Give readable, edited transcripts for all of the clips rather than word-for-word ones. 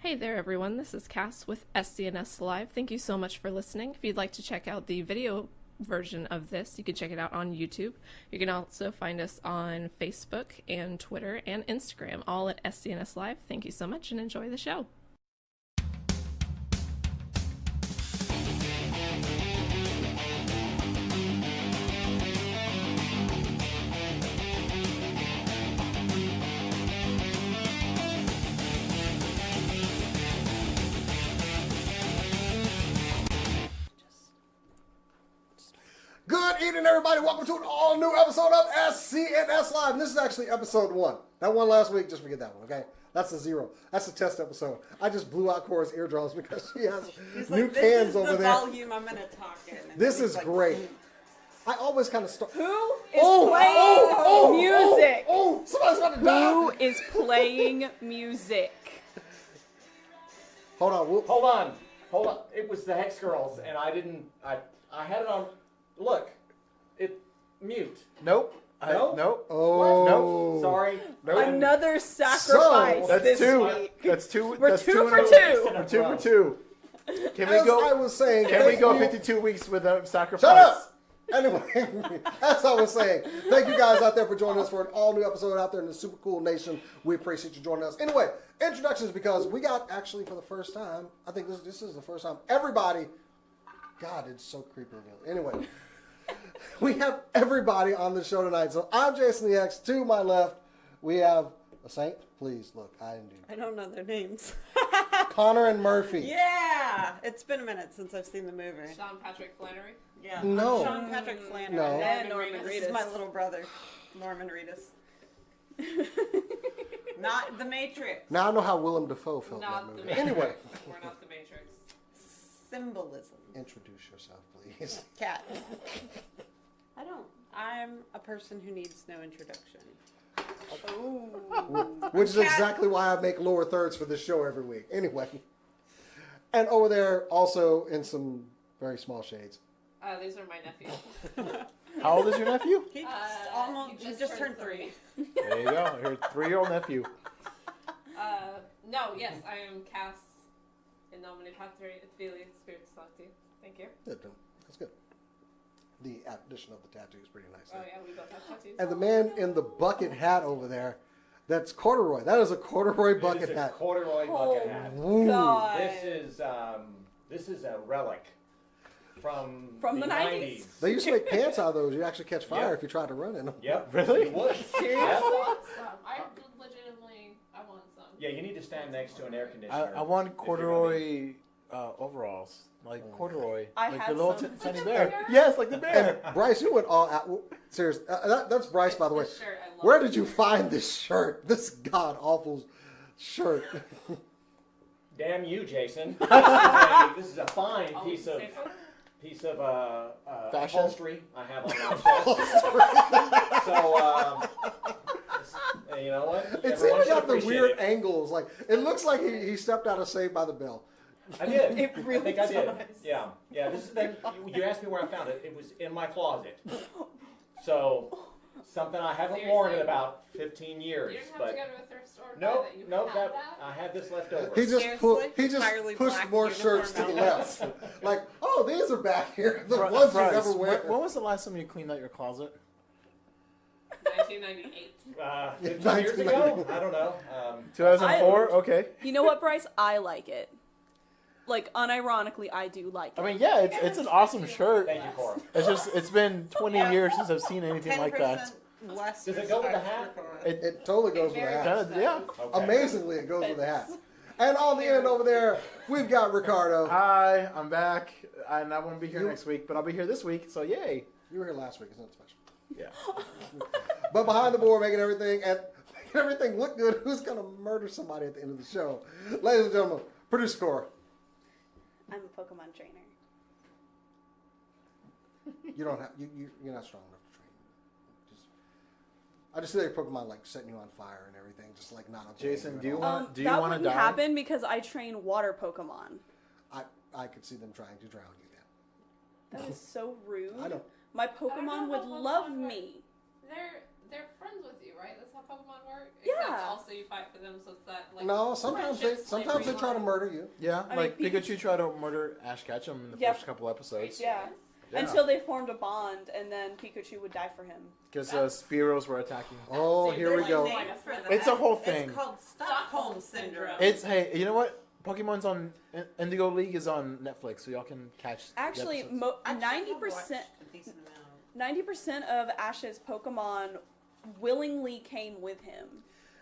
Hey there everyone, this is Cass with SCNS Live. Thank you so much for listening. If you'd like to check out the video version of this, you can check it out on YouTube. You can also find us on Facebook and Twitter and Instagram, all at SCNS Live. Thank you so much and enjoy the show. Good evening, everybody. Welcome to an all-new episode of SCNS Live. And this is actually episode 1. That one last week, just forget that one, okay? That's a 0. That's a test episode. I just blew out Cora's eardrums because she has new cans over there. This is the volume I'm going to talk in. This is great. I always kind of start. Who is playing music? Oh, somebody's about to die. Who is playing music? Hold on. Hold on. It was the Hex Girls, and I didn't. I had it on. Look, mute. Nope. Nope. Oh. Nope. Sorry. Nope. Another sacrifice That's this two. week. That's two. We're that's 2 two for in a 2. row. We're 2 for 2. Can we As go? I was saying, Can we thank go you. 52 weeks without sacrifice? Shut up! Anyway, as I was saying, thank you guys out there for joining us for an all-new episode out there in the super cool nation. We appreciate you joining us. Anyway, introductions, because we got, actually, for the first time, I think this is the first time, everybody, God, it's so creepy. Anyway, we have everybody on the show tonight. So I'm Jason the X. To my left, we have a Saint. Please, look, I don't know their names. Connor and Murphy. Yeah, it's been a minute since I've seen the movie. Sean Patrick Flannery. Yeah, No. Sean Patrick Flannery. No. And Norman This is Reedus. my little brother, Norman Reedus. Not The Matrix. Now I know how Willem Dafoe felt in that Not the movie. Matrix. Anyway, We're not the Matrix. Symbolism. introduce yourself, please. Cat. I'm a person who needs no introduction. Which is exactly why I make lower thirds for this show every week. Anyway. And over there, also in some very small shades. These are my nephews. How old is your nephew? He he just turned 3. There you go. Your 3-year-old nephew. Yes, I am Cass in nomine Patri et Filii et Spiritus Sancti. Thank you. Good. That's good. The addition of the tattoo is pretty nice. Oh yeah, we both have tattoos. And the man in the bucket hat over there, that's corduroy. That is a corduroy bucket It is a hat. corduroy bucket hat. Ooh. God. This is a relic from the 90's. They used to make pants out of those. You'd actually catch fire Yep. if you tried to run in them. Yep. Really? You would. Seriously? Yep. want some. I want some. Yeah, you need to stand next to an air conditioner. I want if you're corduroy overalls. Like corduroy. I like had the little some. tiny Like the bear. bear? Yes, like the bear. And Bryce, you went all out. Serious. That's Bryce, by the way. This shirt, I love Where it. did you find this shirt? This god-awful shirt. Damn you, Jason. This is a fine Oh, piece of say so? Fashion? upholstery I have on my chest. So, you know what? It's Everyone even should got the appreciate weird it. angles. Like it looks like he stepped out of Saved by the Bell. I did. It really I think I did. does. Yeah. This is you asked me where I found it. It was in my closet. So something I haven't worn in about 15 years. You don't have But to go to a thrift store. and no, buy that. You no, can that have that. I had this left over. He just Seriously? pushed Entirely black more uniform shirts to the outfits. left. Like, oh, these are back here. The Bri- ones you Bryce, never wear. when was the last time you cleaned out your closet? 1998. 15 years ago? I don't know. 2004? Okay. You know what, Bryce? I like it. Like, unironically, I do like it. I mean, yeah, it's an awesome shirt. Thank you, Cora. It's been 20 years since I've seen anything like that. 10% less Does it go with the respect hat? for Cora. It totally goes with a hat. Kinda, yeah. Okay. Amazingly, it goes with a hat. And on the end over there, we've got Ricardo. Hi, I'm back, and I won't be here You- next week, but I'll be here this week, so yay. You were here last week. It's not special. Yeah. But behind the board, making everything look good, who's going to murder somebody at the end of the show? Ladies and gentlemen, producer Cora. I'm a Pokemon trainer. You don't have you're not strong enough to train. I just see your Pokemon like setting you on fire and everything, just like not okay. Jason, do you at all. want do you that want to wouldn't die? happen because I train water Pokemon. I could see them trying to drown you then. That is so rude. I know. My I don't Pokemon know would about love Pokemon, me. They're friends with you, right? That's how Pokemon work? Yeah. Except also you fight for them, so it's that like. No, sometimes they try to murder you. Yeah, I like mean, Pikachu tried to murder Ash Ketchum in the Yeah. first couple episodes. Yeah. Yeah. Until they formed a bond, and then Pikachu would die for him. Because Spearows were attacking. Oh, here we go. It's a whole thing. It's called Stockholm Syndrome. It's, hey, you know what? Pokemon's on, Indigo League is on Netflix, so y'all can catch the Actually, episodes. 90% of Ash's Pokemon willingly came with him.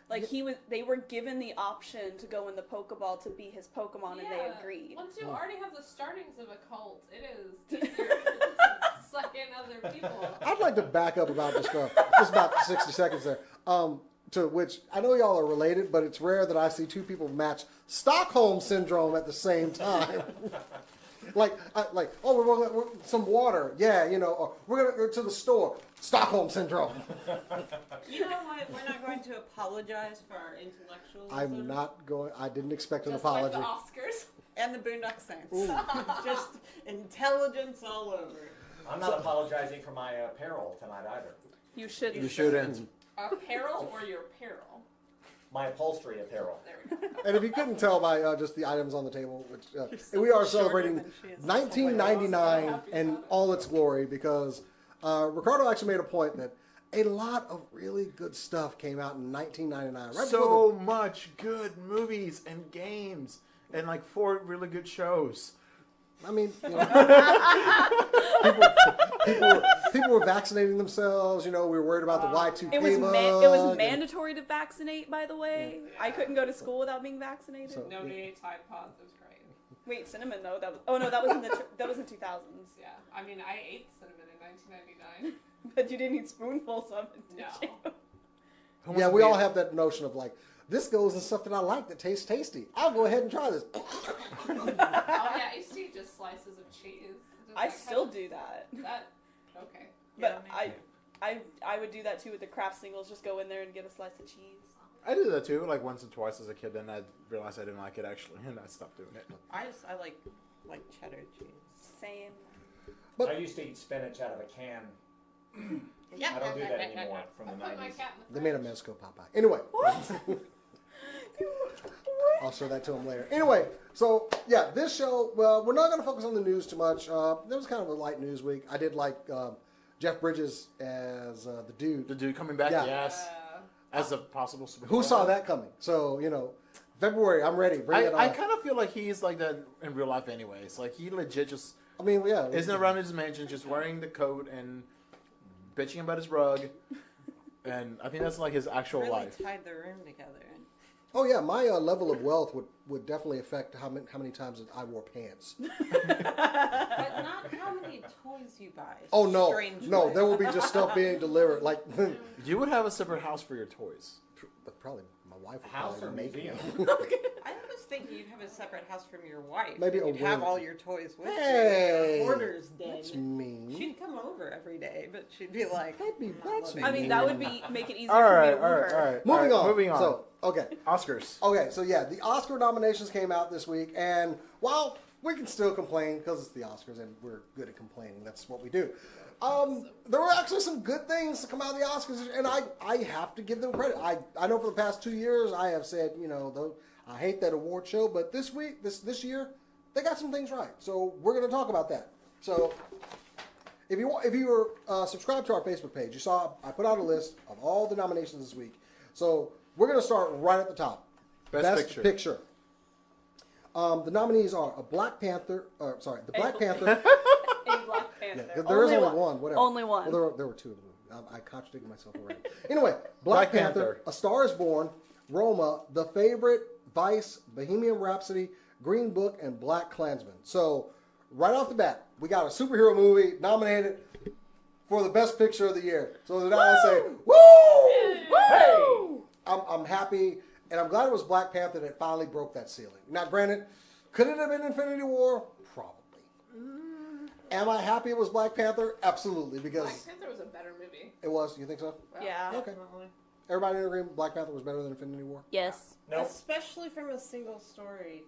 Like they were given the option to go in the Pokeball to be his Pokemon, and they agreed. Once you already have the startings of a cult, it is easier to suck in other people. I'd like to back up about this stuff. Just about 60 seconds there. To which I know y'all are related, but it's rare that I see two people match Stockholm Syndrome at the same time. Oh, we're some water. Yeah, or we're going to go to the store. Stockholm Syndrome. You know what? We're not going to apologize for our intellectualism. I'm not going, I didn't expect an Just apology. like the Oscars. And the Boondock Saints. Just intelligence all over. I'm not apologizing for my apparel tonight either. You shouldn't. You shouldn't. Apparel or your apparel? My upholstery apparel. There we go. And if you couldn't tell by just the items on the table, which so we are much shorter celebrating than she is. 1999 in all its glory, because Ricardo actually made a point that a lot of really good stuff came out in 1999. Right So much good movies and games, and like 4 really good shows. I mean, people were vaccinating themselves. We were worried about the Y2K It was bug. it was mandatory to vaccinate. By the way, I couldn't go to school without being vaccinated. So- Nobody ate Tide Pods. It was great. Wait, cinnamon though. That was in the that was in 2000s. Yeah. I mean, I ate cinnamon in 1999. But you didn't eat spoonfuls of it, did No. you? Yeah, we all have that notion of like, this goes in stuff that I like that tastes tasty. I'll go ahead and try this. Oh yeah, I used to eat just slices of cheese. Just I like still kind do that. of- That okay. But Yeah, me I would do that too with the craft singles. Just go in there and get a slice of cheese. I did that too, like once or twice as a kid. Then I realized I didn't like it actually, and I stopped doing it. I like cheddar cheese. Same. But- I used to eat spinach out of a can. Yeah. I don't do that anymore from I the put my 90s. cat in the They made a fridge. Mezco Popeye. Anyway, What? I'll show that to him later. Anyway, so yeah, this show, well, we're not going to focus on the news too much. There was kind of a light news week. I did like Jeff Bridges as the dude. The dude coming back, Yeah. yes, as a possible superhero. Who saw that coming? So, February, I'm ready. Bring it on. I kind of feel like he's like that in real life, anyways. Like he legit just I mean, yeah. isn't around his mansion, just wearing the coat and bitching about his rug. And I think that's like his actual Really life. tied the room together. Oh yeah, my level of wealth would definitely affect how many times I wore pants. But not how many toys you buy. Oh no, Strange no, way. there will be just stuff being delivered. Like, You would have a separate house for your toys. but probably my wife would House probably or make museum? me. I was thinking you'd have a separate house from your wife. Maybe a you'd have wing. all your toys with Hey, you. Hoarder's den. That's mean. She'd come over every day, but she'd be like, That's I mean, that would make it easier All for me right, to all right, woo her. all right. Moving all right, on. Moving on. So, okay. Oscars. So yeah, the Oscar nominations came out this week, and while we can still complain because it's the Oscars and we're good at complaining, that's what we do. There were actually some good things to come out of the Oscars, and I have to give them credit. I know for the past 2 years I have said, I hate that award show, but this week, this year, they got some things right. So we're going to talk about that. So if you were subscribed to our Facebook page, you saw I put out a list of all the nominations this week. So we're going to start right at the top. Best Picture. The nominees are the Black Panther. A Black Black Panther. Yeah, there is only one. Whatever. Only one. Well, there were two of them. I contradicted myself already. Anyway, Black Panther, A Star Is Born, Roma, The Favorite, Vice, Bohemian Rhapsody, Green Book, and Black Klansman. So right off the bat, we got a superhero movie nominated for the Best Picture of the year. So now I say, woo! Hey! I'm happy, and I'm glad it was Black Panther that finally broke that ceiling. Now, granted, could it have been Infinity War? Probably. Am I happy it was Black Panther? Absolutely, because Black Panther was a better movie. it was. You think so? Yeah. Okay. definitely. Everybody in agreement Black Panther was better than Infinity War? Yes. Nope. Especially from a single story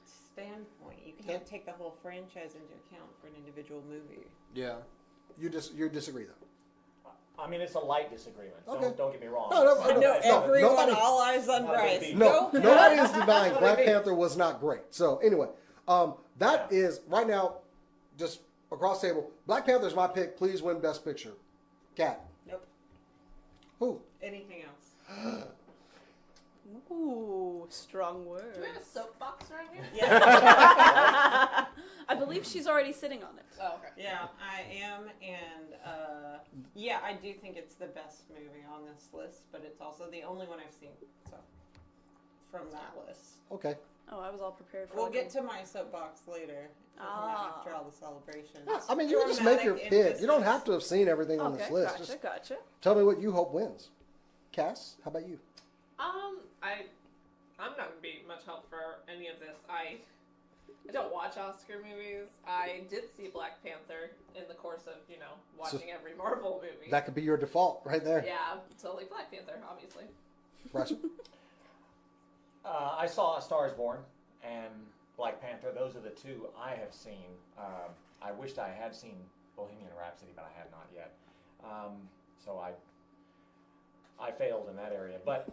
standpoint. You can't take the whole franchise into account for an individual movie. Yeah. You disagree, though? I mean, it's a light disagreement. Okay. Don't get me wrong. No, I know everyone, nobody- all eyes on Not a Bryce. big deal. No, Go. nobody is denying Not a Black big deal. Panther was not great. So anyway, that is right now, just across the table. Black Panther is my pick. Please win Best Picture. Cat. Nope. Who? Anything else? Ooh, strong words. Do we have a soapbox around here? Yeah. I believe she's already sitting on it. Oh, okay. Yeah, I am, and yeah, I do think it's the best movie on this list, but it's also the only one I've seen. So, from that list, Okay. Oh, I was all prepared for we'll it. get to my soapbox later. After all the celebrations. Yeah, I mean, you can just make your Dramatic pick. You don't emphasis. have to have seen everything on Okay, this list. gotcha, Just gotcha. tell me what you hope wins. Cass, how about you? I'm not gonna be much help for any of this. I don't watch Oscar movies. I did see Black Panther in the course of, watching every Marvel movie. That could be your default right there. Yeah, totally Black Panther, obviously. Bryson? I saw A Star Is Born and Black Panther. Those are the two I have seen. I wished I had seen Bohemian Rhapsody, but I had not yet. So I failed in that area. But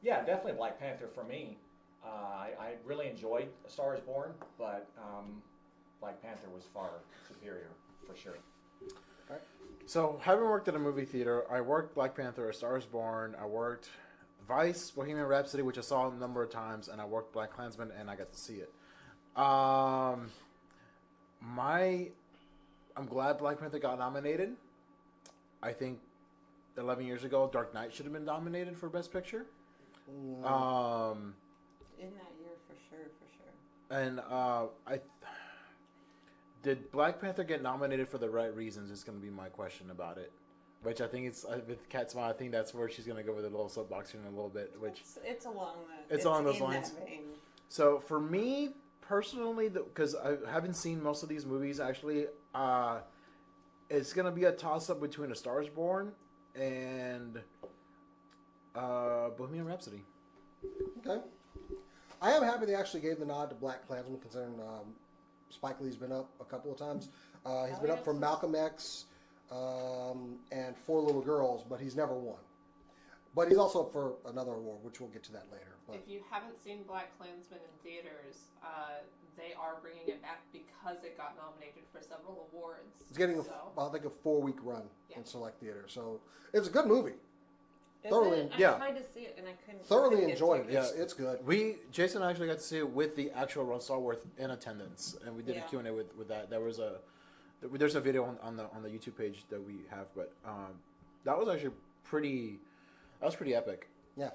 yeah, definitely Black Panther for me. I really enjoyed A Star Is Born, but Black Panther was far superior for sure. So, having worked at a movie theater, I worked Black Panther, A Star Is Born, I worked Vice, Bohemian Rhapsody, which I saw a number of times, and I worked Black Klansman, and I got to see it. I'm glad Black Panther got nominated. I think 11 years ago, Dark Knight should have been nominated for Best Picture. In that year, for sure. And did Black Panther get nominated for the right reasons? Is going to be my question about it. Which I think it's with Cat Smile. I think that's where she's going to go with a little soapbox in a little bit. Which It's along those in lines. That vein. So for me personally, because I haven't seen most of these movies actually, it's going to be a toss up between A Star Is Born and Bohemian Rhapsody. Okay. I am happy they actually gave the nod to Black Klansman, considering Spike Lee's been up a couple of times. He's been up for Malcolm X and Four Little Girls, but he's never won. But he's also up for another award, which we'll get to that later. But If you haven't seen Black Klansman in theaters, they are bringing it back because it got nominated for several awards. it's getting, I think, a 4-week run in select theater. So it's a good movie. Is Thoroughly, it? yeah. I tried to see it and I couldn't. Thoroughly couldn't get enjoyed it. to Yeah, it's good. Jason actually got to see it with the actual Ron Stallworth in attendance, and we did a Yeah. Q&A with that. There's a video on the YouTube page that we have, but that was actually pretty epic. Yeah.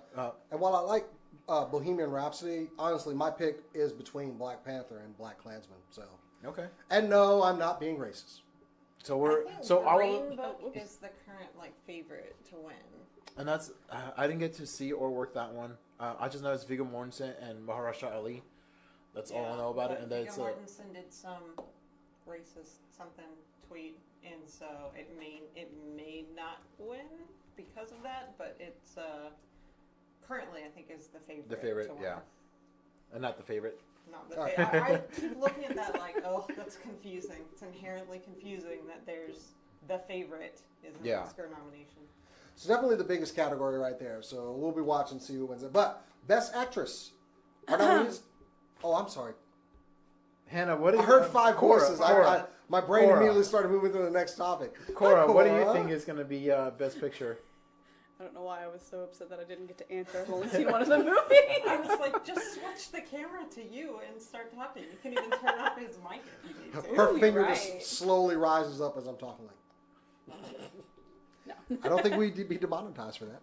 And while I like Bohemian Rhapsody, honestly, my pick is between Black Panther and Black Klansman. So. Okay. And no, I'm not being racist. So Green Book is the current favorite to win. And that's I didn't get to see or work that one. I just know it's Viggo Mortensen and Mahershala Ali. That's all I know about it. And then Viggo Mortensen did some racist tweet, and so it may not win because of that, but it's currently I think is the favorite. The favorite, to win. yeah. And not the favorite. Not the favorite. I keep looking at that oh, that's confusing. It's inherently confusing that there's the favorite is an Oscar nomination. It's definitely the biggest category right there. So we'll be watching, see who wins it. But Best Actress. Our nominees. Oh, I'm sorry. Hannah, what is I heard 5 voices. Cora. My brain Cora. immediately started moving to the next topic. Cora, Hi, what do you Cora. think is going to be Best Picture? I don't know why I was so upset that I didn't get to answer. I've only seen one of the movies. I was like, just switch the camera to you and start talking. You can even turn off his mic if you need to. Her Ooh, finger you're just right. slowly rises up as I'm talking. No. I don't think we'd be demonetized for that.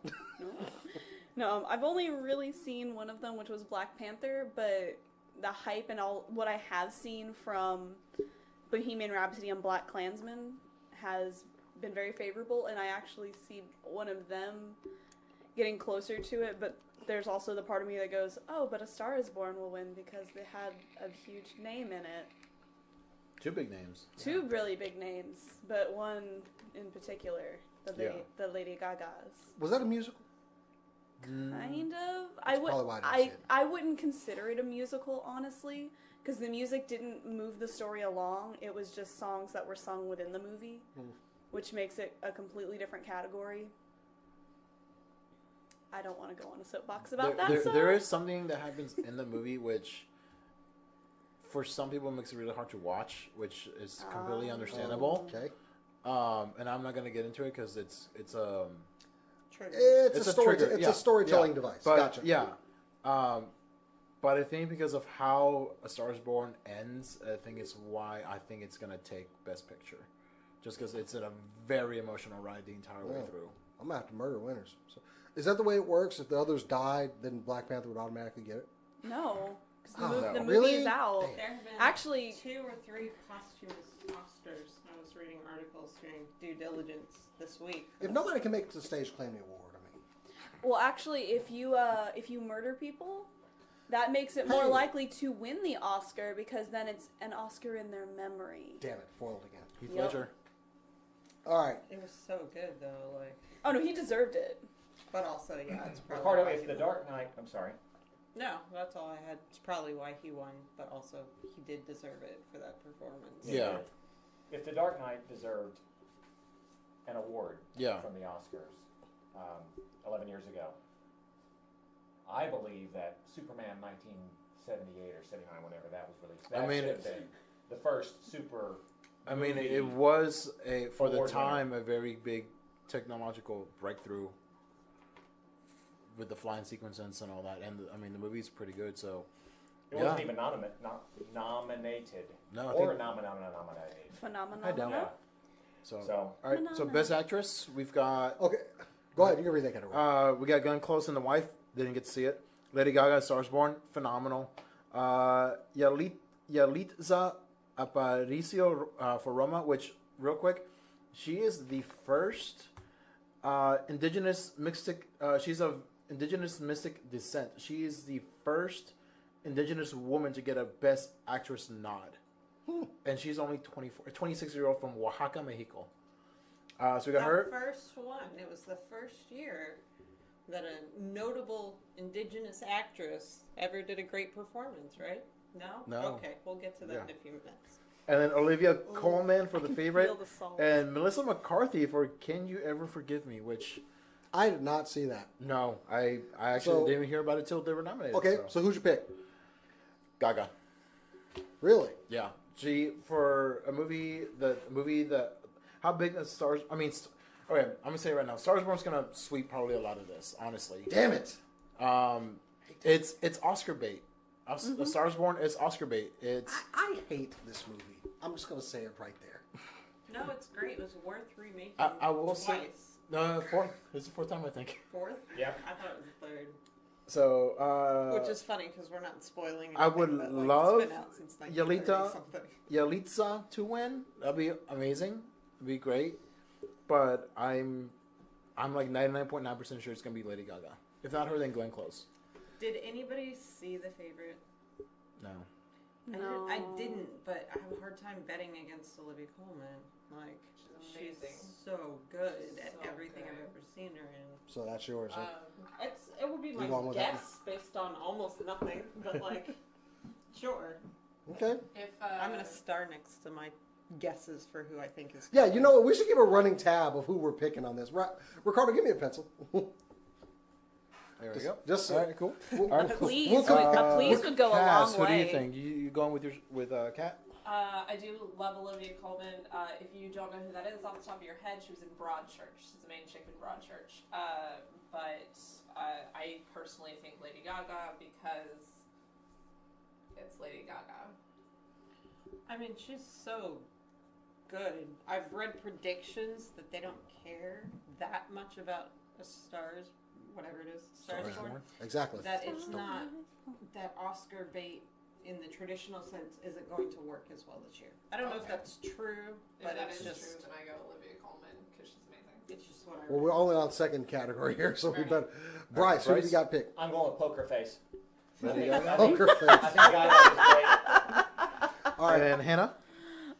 No, I've only really seen one of them, which was Black Panther, but the hype and all what I have seen from Bohemian Rhapsody and Black Klansman has been very favorable, and I actually see one of them getting closer to it, but there's also the part of me that goes, oh, but A Star Is Born will win because they had a huge name in it. 2 big names. Two really big names, but one in particular, the Lady Gaga's. Was that a musical? Kind of. probably why I didn't see it. I wouldn't consider it a musical, honestly, because the music didn't move the story along. It was just songs that were sung within the movie. which makes it a completely different category. I don't want to go on a soapbox about that. There is something that happens in the movie which, for some people, makes it really hard to watch, which is completely understandable. Okay. And I'm not going to get into it because it's Trigger. It's a story. trigger, It's yeah, a storytelling yeah. device. But, Gotcha. Yeah. But I think because of how A Star Is Born ends, I think it's why I think it's going to take Best Picture. Just because it's a very emotional ride the entire way through. I'm gonna have to murder winners. So, is that the way it works? If the others died, then Black Panther would automatically get it? No, because Oh, the movie really? is out. Damn. There have been Actually- 2 or 3 posthumous Oscars. I was reading articles doing due diligence this week. If nobody can make it to the stage, claim the award. I mean, Well, actually, if you murder people, that makes it more Hey. likely to win the Oscar because then it's an Oscar in their memory. damn it, foiled again. Heath Yep. Ledger. All right. It was so good though, like, Oh no, he deserved it. but also yeah, it's probably Ricardo, why if he The won. Dark Knight, I'm sorry. No, that's all I had. It's probably why he won, but also he did deserve it for that performance. Yeah. If The Dark Knight deserved an award Yeah. from the Oscars 11 years ago, I believe that Superman 1978 or 79, whenever that was released, that I mean, should have been the first super. I mean, movie. it was for the Award time a very big technological breakthrough with the flying sequences and all that. And I mean, the movie's pretty good. So It wasn't even nominated. No, I or think- nominated. Phenomenal. I don't Yeah. know. So, So all right. So best actress, we've got Okay. Go ahead. You can read that category. we got Glenn Close and The Wife. Didn't get to see it. Lady Gaga, Stars Born, phenomenal. Yalitza Aparicio for Roma, which real quick, she is the first indigenous mystic. She's of indigenous mystic descent. She is the first indigenous woman to get a Best Actress nod. And she's only 26-year-old from Oaxaca, Mexico. So we got The her. first one. It was the first year that a notable indigenous actress ever did a great performance, right? No? No. Okay, we'll get to that Yeah. in a few minutes. And then Olivia Colman for The Favorite. Feel the salt. And Melissa McCarthy for Can You Ever Forgive Me? Which, I did not see that. no, I actually So- didn't even hear about it till they were nominated. Okay. So who's your pick? Gaga. Really? Yeah. She, for a movie that, how big a Stars, I mean, okay, I'm going to say it right now. Stars Born's going to sweep probably a lot of this, honestly. Damn it. It's Oscar bait. A Stars Born is Oscar bait. It's, I hate this movie. I'm just gonna say it right there. No, it's great. It was worth remaking I will say- twice. fourth. It's the fourth time, I think. Fourth? Yep. I thought it was the third. So, Which is funny because we're not spoiling. I would anything, but, like, love it's been out since Yalitza 1930-something. Yalitza to win. That'd be amazing. It'd be great. But I'm like 99.9% sure it's gonna be Lady Gaga. If not her, then Glenn Close. Did anybody see The Favorite? No. No. I didn't, but I have a hard time betting against Olivia Colman. Like, she's amazing. so good at So everything good. I've ever seen her in. So that's yours. Huh? It would be You my going with that guess based on almost nothing, but like, sure. Okay. If I'm gonna star next to my guesses for who I think is. Yeah, you know what? We should keep a running tab of who we're picking on this. Ricardo, give me a pencil. There we go. Just so- all right, cool. We'll- All right, A cool. please, We'll would, come- a please would go a Cass, long who way. do you think? You going with Kat? I do love Olivia Colman. If you don't know who that is off the top of your head, she was in Broadchurch. She's the main chick in Broadchurch. But I personally think Lady Gaga because it's Lady Gaga. I mean, she's so good. I've read predictions that they don't care that much about a Stars, whatever it is, Stars Born. Exactly. That it's not that Oscar bait in the traditional sense isn't going to work as well this year. I don't know if Okay. that's true, If but that it's is just true, then I go Olivia Colman because she's amazing. it's just what I. Well, we're only on the second category here, so we better. Bryce, who do you Bryce? got picked? I'm going with Poker Face. Lady Gaga. Poker I face. think Gaga was great. All right. And Hannah?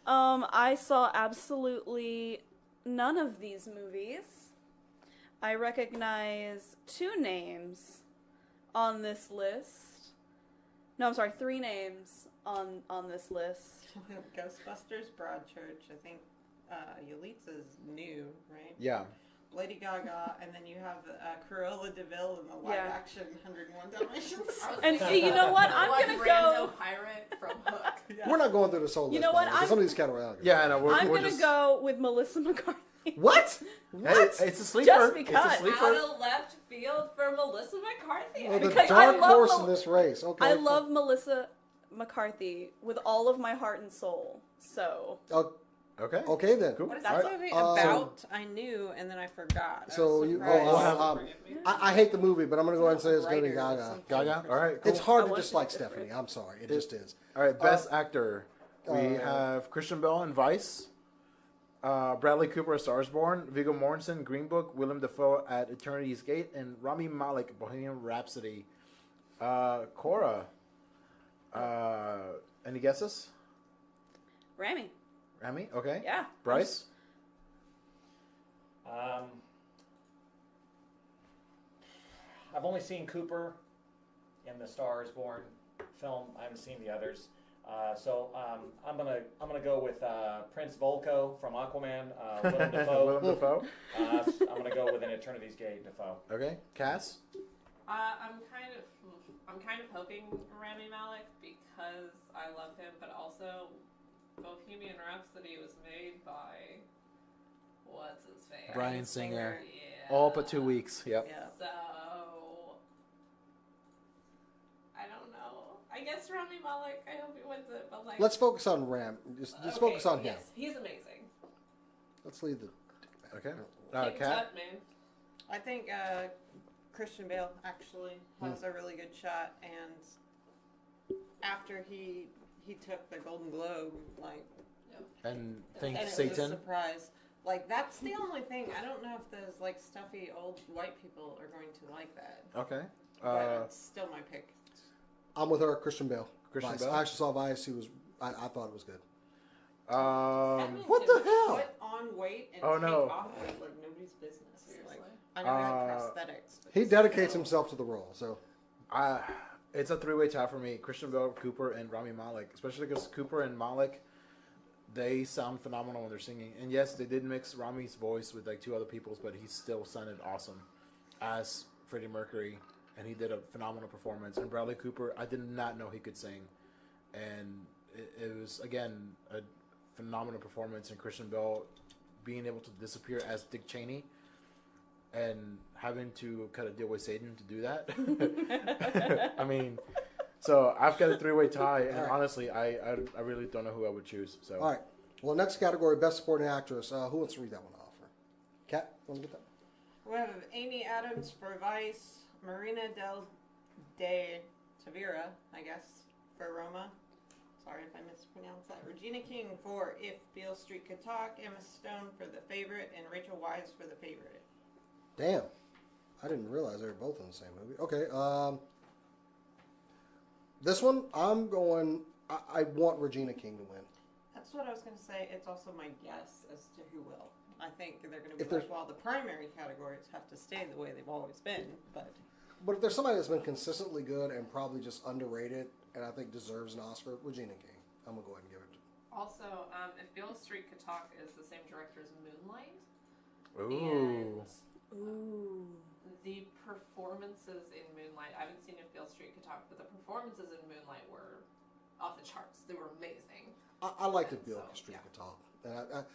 I saw absolutely none of these movies. I recognize 2 names on this list. No, I'm sorry, 3 names on this list. We have Ghostbusters, Broadchurch. I think Yalitza's new, right? Yeah. Lady Gaga, and then you have Cruella de Vil in the live action 101 Dalmatians. And see, you know what? I'm gonna go. Pirate from Hook. We're not going through this whole list. You know what? by the way, 'cause some of these categories. Yeah, I know. I'm we're gonna just, go with Melissa McCarthy. What? Hey, it's a sleeper. Just because. It's a sleeper. Out of left field for Melissa McCarthy. Well, the Because dark I love horse Mel- in this race. Okay. I love Melissa McCarthy with all of my heart and soul. So Oh, Okay. okay then. Cool. What is That's that movie so- about? I knew, and then I forgot. I So was you, surprised. we'll have- I hate the movie, but I'm going to go ahead and say it's going to be Writer or Gaga. something. Gaga. All right. Cool. It's hard I to want dislike to be different. Stephanie. I'm sorry. It just is. All right. Best actor. We uh, have Christian Bale in Vice. Bradley Cooper as Stars Born, Viggo Mortensen, Green Book, Willem Dafoe at Eternity's Gate, and Rami Malek, Bohemian Rhapsody. Cora, any guesses? Rami. Rami? Okay. Yeah. Bryce? I've only seen Cooper in the Star is Born film. I haven't seen the others. So I'm gonna go with Prince Volko from Aquaman. Willem Dafoe. Willem Dafoe. I'm gonna go with An Eternity's Gate. Dafoe. Okay. Cass? I'm kind of hoping Rami Malek because I love him, but also Bohemian Rhapsody was made by what's his face? Bryan Singer. Yeah. All but 2 weeks. Yep. Yeah. So I don't know. I guess Rami Malek. I hope he wins it, but like Let's focus on Ram. Just okay, focus on him. yes, he's amazing. Let's leave the. Okay. King Kat? Tut, man. I think Christian Bale actually has a really good shot, and after he took the Golden Globe, like, And and thank it was a Satan. surprise. Like, that's the only thing. I don't know if those like stuffy old white people are going to like that, Okay. but it's still my pick. I'm with her, Christian Bale. Christian Vice. Bale? I actually saw Vice. He was. I thought it was good. That means what he the hell? Put on weight and Oh, take no. off weight like nobody's business. Seriously. Like, I know he had prosthetics. But He dedicates still. himself to the role. So It's a three-way tie for me. Christian Bale, Cooper, and Rami Malek. Especially because Cooper and Malek, they sound phenomenal when they're singing. And yes, they did mix Rami's voice with like two other people's, but he still sounded awesome as Freddie Mercury. And he did a phenomenal performance. And Bradley Cooper, I did not know he could sing. And it was, again, a phenomenal performance. And Christian Bale being able to disappear as Dick Cheney and having to kind of deal with Satan to do that. I mean, so I've got a three-way tie, and All right. honestly, I really don't know who I would choose. So all right. Well, next category, best supporting actress. Who wants to read that one off? Kat, want to get that? We have Amy Adams for Vice, Marina Del de Tavira, I guess, for Roma. Sorry if I mispronounced that. Regina King for If Beale Street Could Talk, Emma Stone for The Favorite, and Rachel Weisz for The Favorite. Damn. I didn't realize they were both in the same movie. Okay. This one, I'm going. I want Regina King to win. That's what I was going to say. It's also my guess as to who will. I think they're going to be If there's- like, well, the primary categories have to stay the way they've always been, but But if there's somebody that's been consistently good and probably just underrated, and I think deserves an Oscar, Regina King. I'm gonna go ahead and give it. Also, if Beale Street Could Talk is the same director as Moonlight, ooh, Ooh. the performances in Moonlight, I haven't seen If Beale Street Could Talk, but the performances in Moonlight were off the charts. They were amazing. I like the Bill So, Street yeah. could talk. And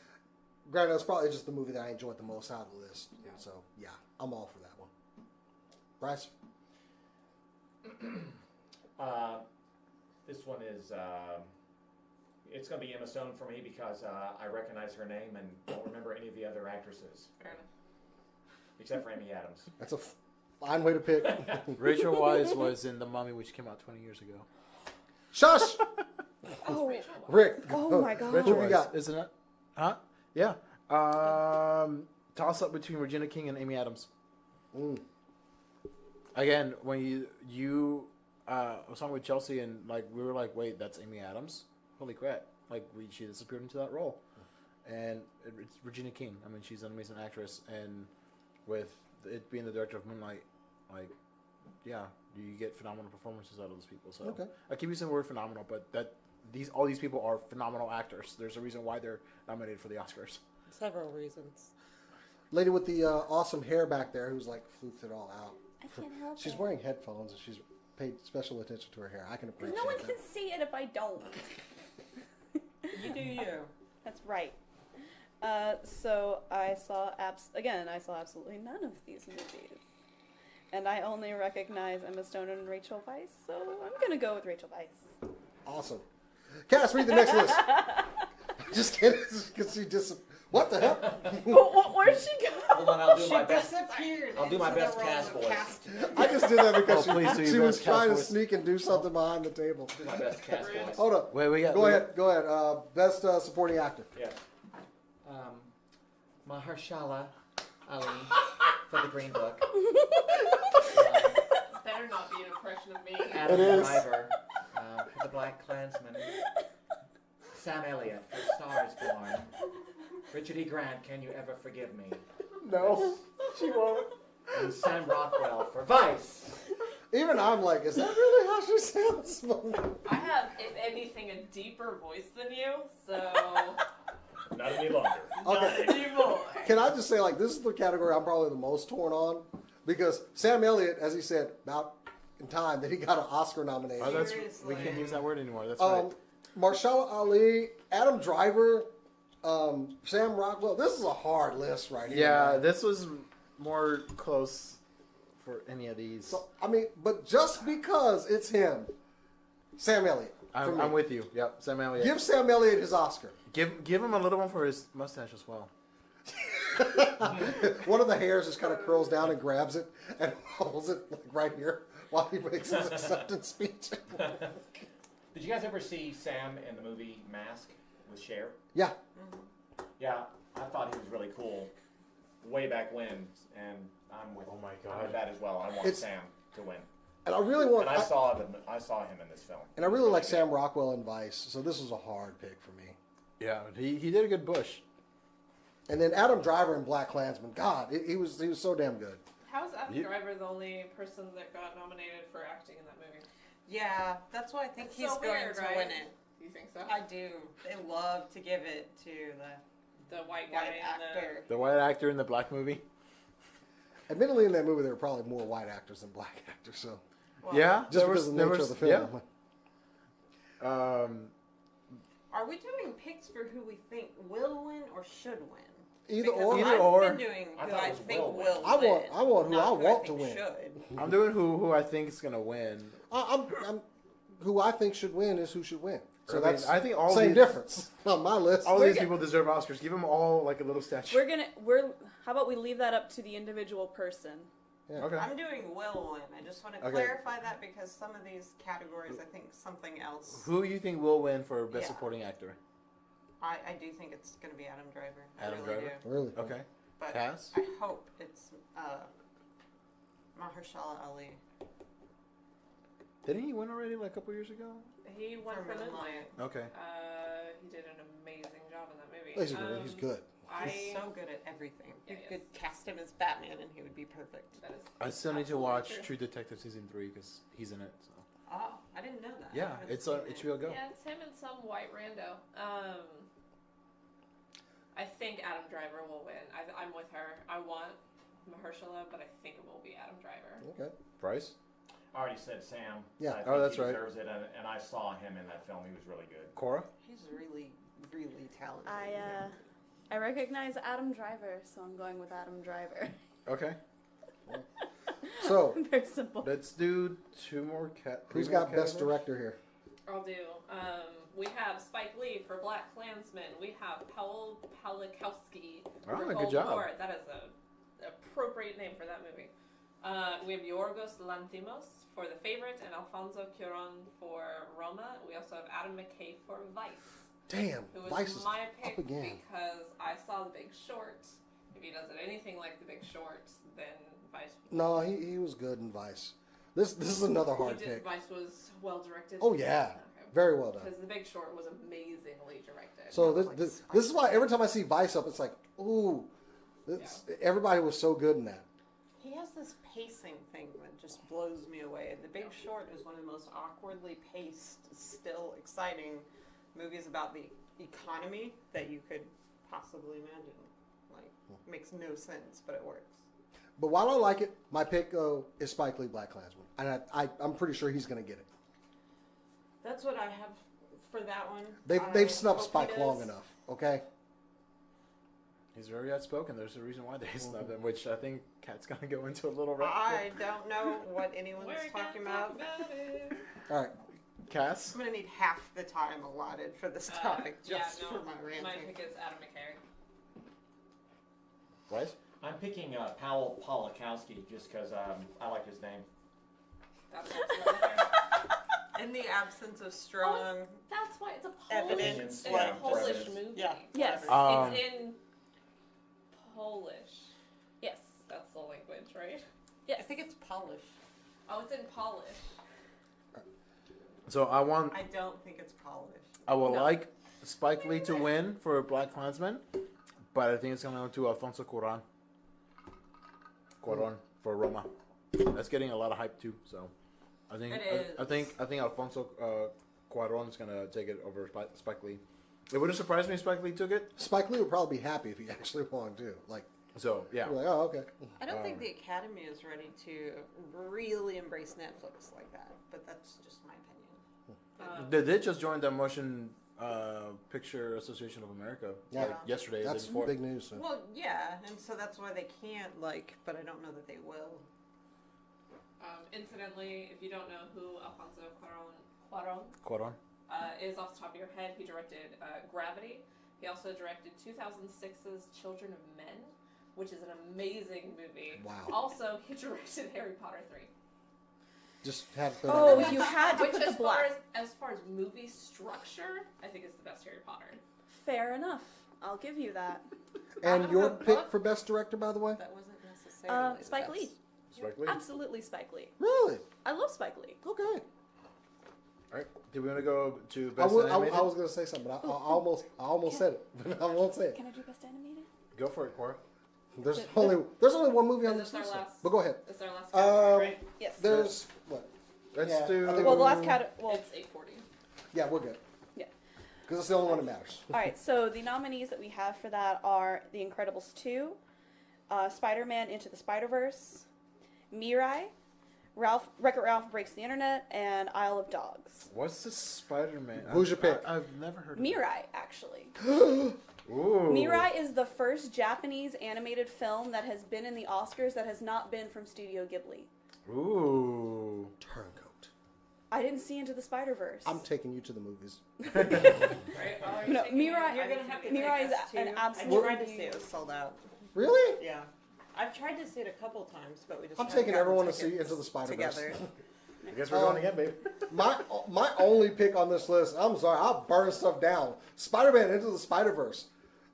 granted, it's probably just the movie that I enjoyed the most out of the list. Yeah. So yeah, I'm all for that one. Bryce. This one is. It's going to be Emma Stone for me because I recognize her name and don't remember any of the other actresses Fair enough. except for Amy Adams. That's a fine way to pick. Rachel Weisz was in The Mummy, which came out 20 years ago. Shush, Oh, Rick. oh my God. Rachel Who we Weisz, got? isn't it? Huh? Yeah. Toss up between Regina King and Amy Adams. Mm. Again, when you was talking with Chelsea and like we were like, wait, that's Amy Adams? Holy crap! Like she disappeared into that role, and it's Regina King. I mean, she's an amazing actress, and with it being the director of Moonlight, like, yeah, you get phenomenal performances out of those people. So Okay. I keep using the word phenomenal, but all these people are phenomenal actors. There's a reason why they're nominated for the Oscars. Several reasons. Lady with the awesome hair back there who's like floofed it all out. I can't help She's it. wearing headphones and she's paid special attention to her hair. I can appreciate No one that. can see it if I don't. You do you. That's right. So I saw absolutely none of these movies. And I only recognize Emma Stone and Rachel Weisz, so I'm gonna go with Rachel Weisz. Awesome. Cass, read the next list. Just kidding. Because she just... What the hell? Where'd she go? Hold on, I'll do She my best. disappeared. I'll do my into the best realm cast of voice. casting. I just did that because Oh, please do she your was best trying to cast voice. sneak and do something behind the table. Do my best cast voice. Hold up. Wait, we got. Go ahead. Best supporting actor. Yes. Mahershala Ali for the Green Book. Better not be an impression of me. Adam It is. Driver for the Black Klansman. Sam Elliott for Stars Born. Richard E. Grant, Can You Ever Forgive Me? No, she won't. And Sam Rockwell for Vice. Even I'm like, is that really how she sounds? I have, if anything, a deeper voice than you, so Not any longer. Okay. not anymore. Can I just say, like, this is the category I'm probably the most torn on because Sam Elliott, as he said, about in time that he got an Oscar nomination. Oh, that's, Seriously. we can't use that word anymore. That's right. Mahershala Ali, Adam Driver, Sam Rockwell. This is a hard list right here. Yeah, man. this was more close for any of these. So, I mean, but just because it's him, Sam Elliott. for me. I'm with you. Yep, Sam Elliott. Give Sam Elliott his Oscar. Give him a little one for his mustache as well. One of the hairs just kind of curls down and grabs it and holds it like right here while he makes his acceptance speech. Did you guys ever see Sam in the movie Mask with Cher? Yeah. Yeah, I thought he was really cool way back when, and I'm with, Oh my I'm God. with that as well. I want It's- Sam to win. And I really want. And I saw him in this film. And I really like Sam Rockwell in Vice, so this was a hard pick for me. Yeah, he did a good Bush. And then Adam Driver in Black Klansman. God, he was so damn good. How's Adam You- Driver the only person that got nominated for acting in that movie? Yeah, that's why I think That's he's so going weird, to right? win it. You think so? I do. They love to give it to the The white guy white and actor. The white actor in the black movie. Admittedly, in that movie, there were probably more white actors than black actors. So Well, Yeah, just there because was, of the there nature was, of the film. Yeah. Are we doing picks for who we think will win or should win? Either Because or. Either I've or. been doing I who thought it I was think will will win. win. I want who not I want to think win. Should. I'm doing who I think is gonna win. I'm who I think should win is who should win. So I mean, that's I think all same these- difference on my list. All We're these go- people deserve Oscars. Give them all like a little statue. How about we leave that up to the individual person? Okay. I'm doing will win. I just want to Okay. clarify that because some of these categories, I think something else. Who you think will win for best Yeah. supporting actor? I do think it's going to be Adam Driver. Adam I really Driver? do. Really? Okay. But Cass? I hope it's Mahershala Ali. Didn't he win already like a couple years ago? He won for Moonlight. Okay. He did an amazing job in that movie. He's good. He's so good at everything. Yeah, You he could is. cast him as Batman and he would be perfect. That is I still need to absolutely watch true. True Detective season 3 because he's in it. So. Oh, I didn't know that. I Yeah, haven't it's seen on it. HBO Go. Yeah, it's him and some white rando. I think Adam Driver will win. I'm with her. I want Mahershala, but I think it will be Adam Driver. Okay. Bryce? I already said Sam. Yeah. I think Oh, that's he right. deserves it, and I saw him in that film. He was really good. Cora? He's really, really talented. I recognize Adam Driver, so I'm going with Adam Driver. Okay. So Very simple. Let's do two more who's three more got best categories. director here? I'll do. We have Spike Lee for Black Klansman. We have Powell Pawlikowski for Oh, Cold good job. War. That is an appropriate name for that movie. We have Yorgos Lanthimos for The Favorite and Alfonso Cuarón for Roma. We also have Adam McKay for Vice. Damn, Who was Vice is my up pick again. because I saw The Big Short. If he does it anything like The Big Short, then Vice. No, he was good in Vice. This is another hard He did, pick. Vice was well directed. Oh yeah, Okay. very well done. Because The Big Short was amazingly directed. So this is why every time I see Vice up, it's like, ooh, everybody was so good in that. He has this pacing thing that just blows me away. The Big Short is one of the most awkwardly paced, still exciting movies about the economy that you could possibly imagine. Like, makes no sense, but it works. But while I like it, my pick is Spike Lee, Black Klansman, and I'm pretty sure he's going to get it. That's what I have for that one. They've snubbed hope Spike he long does. enough, okay? He's very outspoken. There's a reason why they snubbed him, which I think Kat's gonna go into a little rabbit I don't know what anyone's We're gonna talking talk about. it. All right. Cass? I'm going to need half the time allotted for this topic just for my My ranting. pick is Adam McKay. Right? I'm picking Powell Polakowski just because I like his name. That's what's right there. In the absence of strong... That's why it's a Evidence, Polish. It's yeah, a Polish just- movie. yeah, Yes. whatever. It's in Polish. Yes. That's the language, right? Yes. I think it's Polish. Oh, it's in Polish. So I don't think it's Polish. will No. like Spike Lee to win for Black Klansman, but I think it's gonna go to Alfonso Cuarón. For Roma. That's getting a lot of hype too. So I think It I think Alfonso Cuarón is gonna take it over Spike Lee. It wouldn't surprise me if Spike Lee took it. Spike Lee would probably be happy if he actually won, too. Like, So yeah. like, oh, okay. I don't think the Academy is ready to really embrace Netflix like that, but that's just my opinion. They did just join the Motion Picture Association of America Yeah. yesterday. the That's day before. big news. So. Well, yeah, and so that's why they can't, but I don't know that they will. Incidentally, if you don't know who Alfonso Cuarón Cuarón. is off the top of your head, he directed Gravity. He also directed 2006's Children of Men, which is an amazing movie. Wow. Also, he directed Harry Potter 3. Just had to throw Oh, that in. you had to Which, put the black. as far as movie structure, I think is the best Harry Potter. Fair enough. I'll give you that. And Out of your the pick book? for best director, by the way? That wasn't necessarily the Spike best. Lee. Spike Lee. Absolutely Spike Lee. Really? I love Spike Lee. Okay. All right. Do we want to go to I best was animated? going to say something, but I almost said it, but I won't say it. Can I do best animated? Go for it, Cora. There's only one movie on Is this this list. our last? But go ahead. This is our last category, right? Yes. There's what? Let's Yeah, do. I think Well, the last category. Well, It's 8:40. Yeah, we're good. Yeah. Because it's the only one that matters. all right. So the nominees that we have for that are The Incredibles 2, Spider-Man Into the Spider-Verse, Mirai, Wreck-It Ralph Breaks the Internet, and Isle of Dogs. What's the Spider-Man? Who's your pick? I've never heard of Mirai, actually. it. Ooh. Mirai is the first Japanese animated film that has been in the Oscars that has not been from Studio Ghibli. Ooh. Turncoat. I didn't see Into the Spider-Verse. I'm taking you to the movies. Right? Oh, No, Mirai- You're gonna have to Mirai take is us an to- absolute- I tried to see it. It was sold out. Really? Yeah. I've tried to see it a couple times, but we just I'm haven't taking gotten everyone to see tickets Into the Spider-Verse. together. I guess we're going Um, again, babe. My only pick on this list, I'm sorry, I'll burn stuff down. Spider-Man Into the Spider-Verse.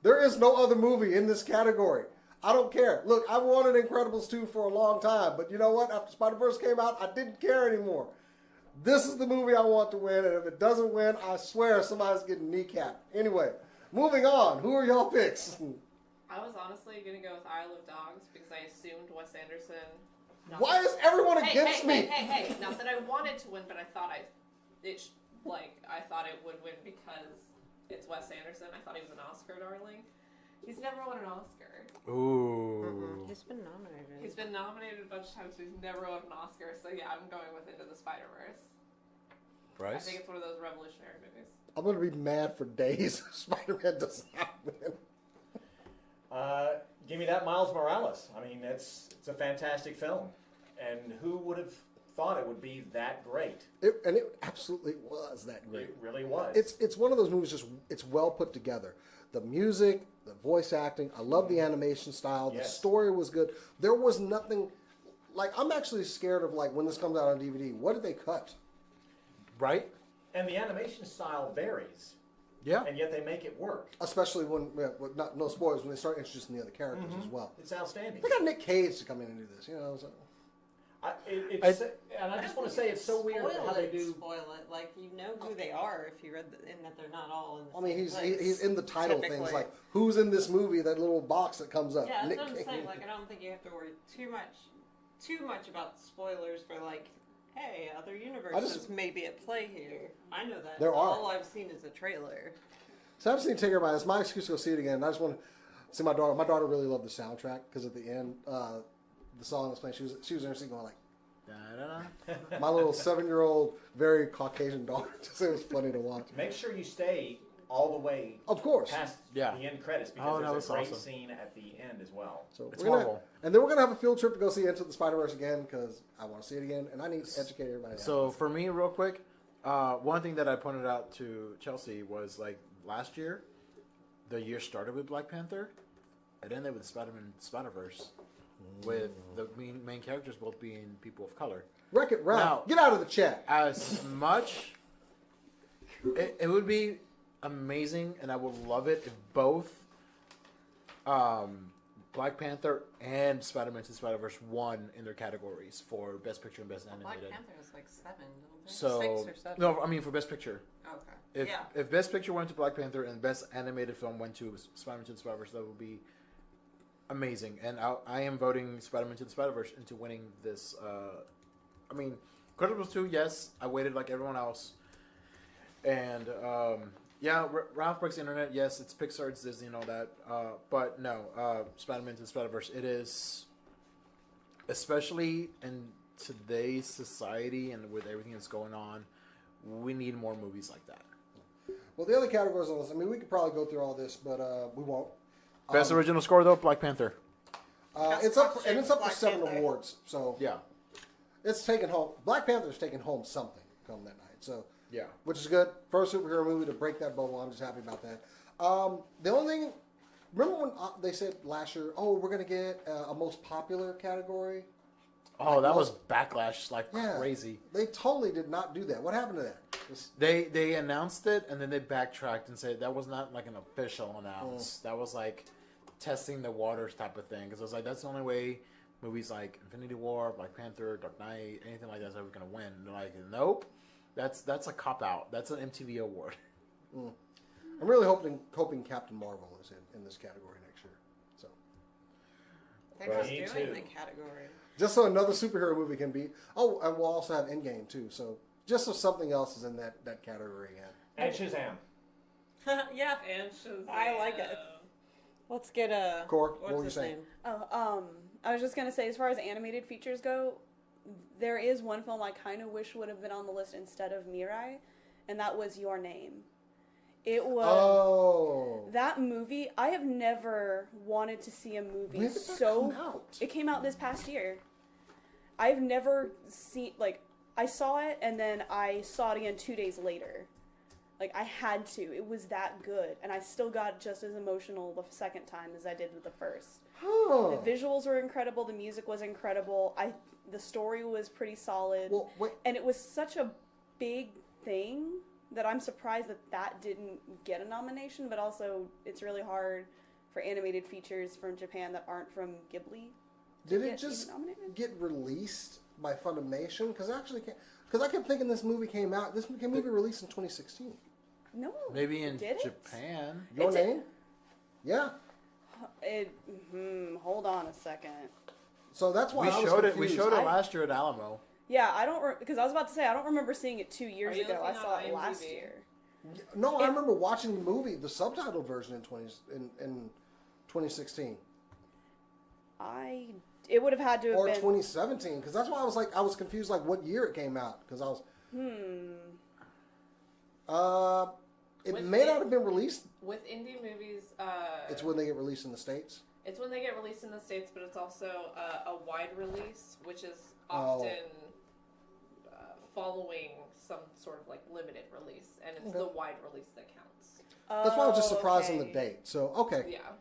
There is no other movie in this category. I don't care. Look, I wanted Incredibles 2 for a long time, but you know what? After Spider-Verse came out, I didn't care anymore. This is the movie I want to win, and if it doesn't win, I swear somebody's getting kneecapped. Anyway, moving on. Who are y'all picks? I was honestly gonna go with Isle of Dogs because I assumed Wes Anderson. not Why that- is everyone Hey, against hey, me? Hey! Not that I wanted to win, but I thought I thought it would win because it's Wes Anderson. I thought he was an Oscar darling. He's never won an Oscar. Ooh. He's been nominated. He's been nominated a bunch of times, but he's never won an Oscar. So yeah, I'm going with Into the Spider-Verse. I Bryce? think it's one of those revolutionary movies. I'm going to be mad for days if Spider-Man does not win. Give me that Miles Morales. I mean, it's a fantastic film, and who would have thought it would be that great? And it absolutely was that great. It really was. It's one of those movies, just it's well put together. The music, the voice acting, I love the animation style. The Yes. story was good. There was nothing, I'm actually scared of, when this comes out on DVD, what did they cut? Right? and the animation style varies, Yeah. and yet they make it work. Especially when, no spoilers, when they start introducing the other characters as well. It's outstanding. They got Nick Cage to come in and do this, So. And I just want to say it's so weird how they do. Spoil it, like you know who they are if you read and that they're not all in the I mean, same place, he's in the title things, typically. who's in this movie, that little box that comes up. Yeah, that's Nick what I'm Cage. saying. Like, I don't think you have to worry too much too much about spoilers for like, hey, other universes may be at play here. I know that. There are. All I've seen is a trailer. So I just need to take everybody. It's my excuse to go see it again. I just want to see my daughter. My daughter really loved the soundtrack because at the end, the song was playing. She was in her seat going like, Da-da-da. my little 7-year-old, very Caucasian daughter. Just it was funny to watch. Make sure you stay all the way Of course. past Yeah. the end credits because Oh, that there's a was great awesome. scene at the end as well. So It's we're gonna, Marvel. and then we're gonna have a field trip to go see Into the Spider-Verse again because I want to see it again, and I need to educate everybody. So for me, real quick, one thing that I pointed out to Chelsea was like last year, the year started with Black Panther, it ended with Spider-Man Spider-Verse, with the main characters both being people of color. Wreck-It Ralph, Now- get out of the chat. As much, it would be amazing, and I would love it if both Black Panther and Spider-Man to Spider-Verse won in their categories for Best Picture and Best Black Animated. Panther is like 7, don't they? So 6 or 7. no, I mean for Best Picture. Okay. If Best Picture went to Black Panther and Best Animated Film went to Spider-Man to the Spider-Verse, that would be amazing. And I am voting Spider-Man to the Spider-Verse into winning this. I mean, Incredibles 2, yes, I waited like everyone else. And yeah, Ralph Breaks the Internet, yes, it's Pixar, it's Disney and all that. But no, Spider-Man to the Spider-Verse, it is, especially in today's society and with everything that's going on, we need more movies like that. Well, the other categories on this, I mean, we could probably go through all this, but we won't. Best original score though, Black Panther. It's up, Best and it's up for Black 7 Panther. awards. So Yeah, it's taking home. Black Panther's taking home something come that night. So yeah. which is good. First superhero movie to break that bubble. I'm just happy about that. The only thing, remember when they said last year, oh, we're gonna get a most popular category? Oh, that was backlash like Yeah. crazy. They totally did not do that. What happened to that? They announced it and then they backtracked and said that was not like an official announce. That was like testing the waters type of thing. Because I was like, that's the only way movies like Infinity War, Black Panther, Dark Knight, anything like that's ever gonna win. And they're like, nope, that's a cop out. That's an MTV award. I'm really hoping Captain Marvel is in this category next year. So They're just Me doing too. the category. just so another superhero movie can be. Oh, and we'll also have Endgame too. So just so something else is in that category again. And Shazam. Yeah. And Shazam. I like it. Let's get a... Core, what's what were you his saying? name? Oh, I was just gonna say, as far as animated features go, there is one film I kind of wish would have been on the list instead of Mirai, and that was Your Name. It was that movie. I have never wanted to see a movie When did that so. come out? It came out this past year. I've never seen I saw it and then I saw it again 2 days later. Like I had to. It was that good, and I still got just as emotional the second time as I did with the first. Huh. The visuals were incredible. The music was incredible. The story was pretty solid. Well, wait. And it was such a big thing that I'm surprised that didn't get a nomination. But also, it's really hard for animated features from Japan that aren't from Ghibli. Did get it just even nominated? get released by Funimation? Because I kept thinking this movie came out. This movie released in 2016. No. Maybe in Did it? Japan. Your It did. Name? Yeah. Hold on a second. So that's why We I was showed it. confused. We showed it last year at Alamo. Yeah, I don't because I was about to say I don't remember seeing it 2 years Are you ago. I looking saw on it last IMDb? year. No, I remember watching the movie, the subtitled version in 2016 It would have had to have or been 2017. Because that's why I was confused, like what year it came out. Because I was. It With may it- not have been released. With indie movies, It's when they get released in the States. it's when they get released in the States, but it's also a wide release, which is Oh. often following some sort of like limited release, and it's Okay. the wide release that counts. That's why I was just surprised on the okay. date. So okay. Yeah,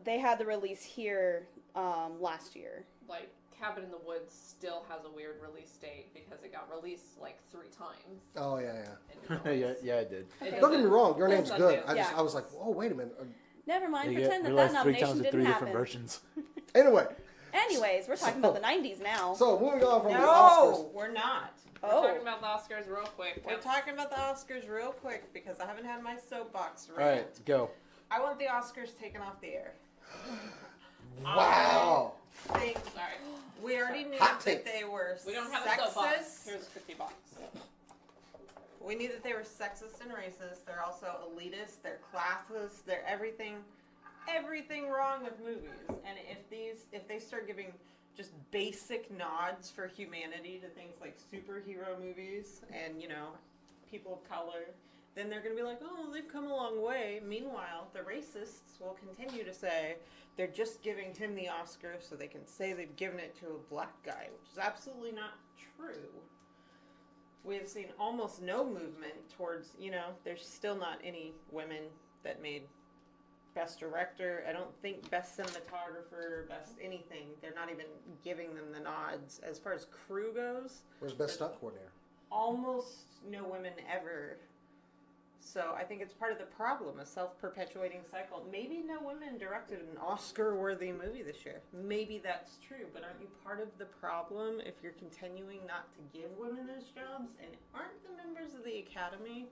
They had the release here last year. like Cabin in the Woods still has a weird release date because it got released like 3 times. Oh yeah. in different yeah, ways. yeah, I did. It Don't get me doesn't- wrong. Your it's name's good. Sundance. Yeah. I was like, oh wait a minute. Never mind. You Pretend that realized 3 nomination times with didn't 3 happen. different versions. Anyway, Anyways, we're talking about the 90s now. so moving on from the No, Oscars. we're not. We're talking about the Oscars real quick. We're talking about the Oscars real quick because I haven't had my soapbox All rant. right, go. I want the Oscars taken off the air. Wow. Think Sorry. we already knew Hot that takes. they were We don't have a soapbox. sexist. Here's $50. We knew that they were sexist and racist. They're also elitist. They're classist. They're everything wrong with movies. And if they start giving just basic nods for humanity to things like superhero movies and, you know, people of color, then they're going to be like, oh, they've come a long way. Meanwhile, the racists will continue to say they're just giving him the Oscar so they can say they've given it to a black guy, which is absolutely not true. We have seen almost no movement towards, you know, there's still not any women that made Best Director. I don't think Best Cinematographer, Best anything. They're not even giving them the nods. As far as crew goes, Where's Best Stunt Coordinator? almost no women ever. So I think it's part of the problem, a self-perpetuating cycle. Maybe no women directed an Oscar-worthy movie this year. Maybe that's true, but aren't you part of the problem if you're continuing not to give women those jobs? And aren't the members of the Academy,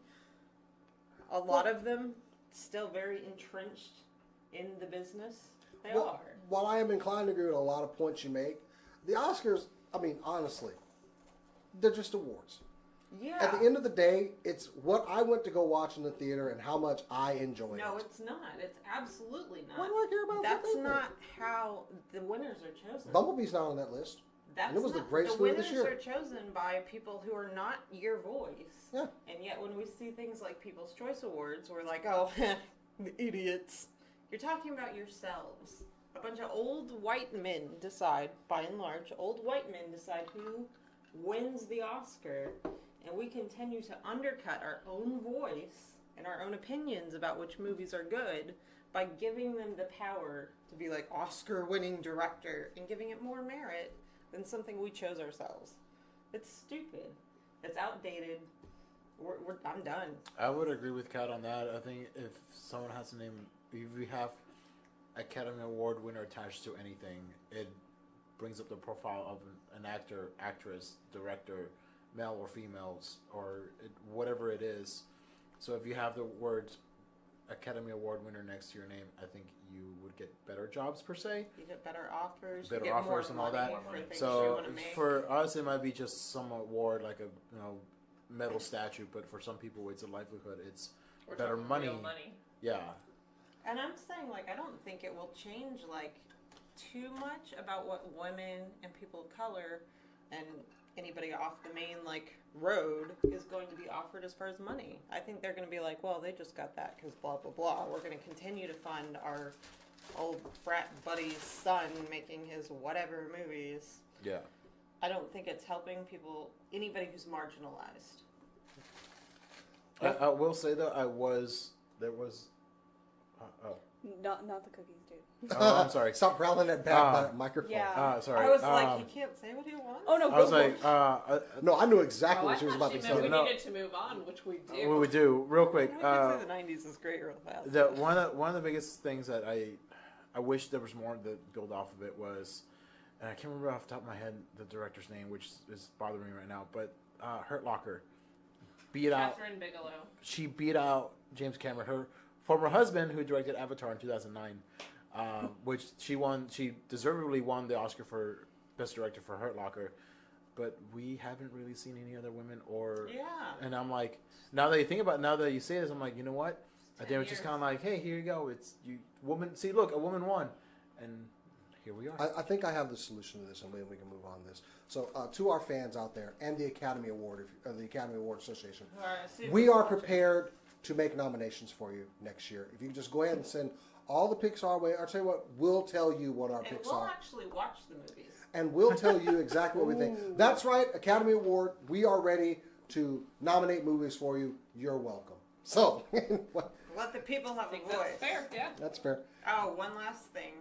a lot of them, still very entrenched in the business? They are. While I am inclined to agree with a lot of points you make, the Oscars, I mean, honestly, they're just awards. Yeah. At the end of the day, it's what I went to go watch in the theater and how much I enjoyed No, it. it's not. It's absolutely not. Why do I care about That's what they not think? how the winners are chosen. Bumblebee's not on that list. That's And it was the not, greatest the movie this winners year. are chosen by people who are not your voice. Yeah. And yet when we see things like People's Choice Awards, we're like, oh, the idiots. You're talking about yourselves. A bunch of old white men decide, by and large, old white men decide who wins the Oscar. And we continue to undercut our own voice and our own opinions about which movies are good by giving them the power to be like Oscar-winning director and giving it more merit than something we chose ourselves. It's stupid. It's outdated. I'm done. I would agree with Kat on that. I think if someone has to name, if we have Academy Award winner attached to anything, it brings up the profile of an actor, actress, director, male or females, or whatever it is. So if you have the word Academy Award winner next to your name, I think you would get better jobs per se. You get better offers. Better you get offers more and all money that. for things you So want to make. for us, it might be just some award like a metal statue, but for some people, it's a livelihood. It's We're better talking money. real money. Yeah. And I'm saying, like, I don't think it will change, like, too much about what women and people of color and anybody off the main, like, road is going to be offered as far as money. I think they're going to be like, well, they just got that because blah, blah, blah. We're going to continue to fund our old frat buddy's son making his whatever movies. Yeah. I don't think it's helping people, anybody who's marginalized. I will say though, there was. Not the cookies, dude. Oh, I'm sorry. Stop growling that back microphone. Yeah. Sorry. I was like, he can't say what he wants. Oh no, I was go like, for it. No, I knew exactly Oh, I what she was thought about to she meant say. we No. needed to move on, which we do. what we do real quick. I could say the 90s is great real fast. One of the biggest things that I wish there was more that build off of it was, and I can't remember off the top of my head the director's name, which is bothering me right now. But Hurt Locker beat out. Catherine Bigelow. She beat out James Cameron, her former husband, who directed Avatar in 2009, which she won. She deservedly won the Oscar for Best Director for Hurt Locker. But we haven't really seen any other women Yeah. And I'm like, now that you say this, I'm like, you know what? I 10 think it's just years. kind of like, hey, here you go. It's you, woman. See, look, a woman won, and here we are. I think I have the solution to this, and maybe we can move on this. So, to our fans out there and the Academy Award, the Academy Award Association, All right, see if we it's are watching. prepared to make nominations for you next year. If you can just go ahead and send all the picks our way, I'll tell you what, we'll tell you what our And picks we'll are. actually watch the movies. And we'll tell you exactly what we think. That's right, Academy Award, we are ready to nominate movies for you. You're welcome. So, Let the people have I think a voice. that's fair, yeah. that's fair. Oh, one last thing.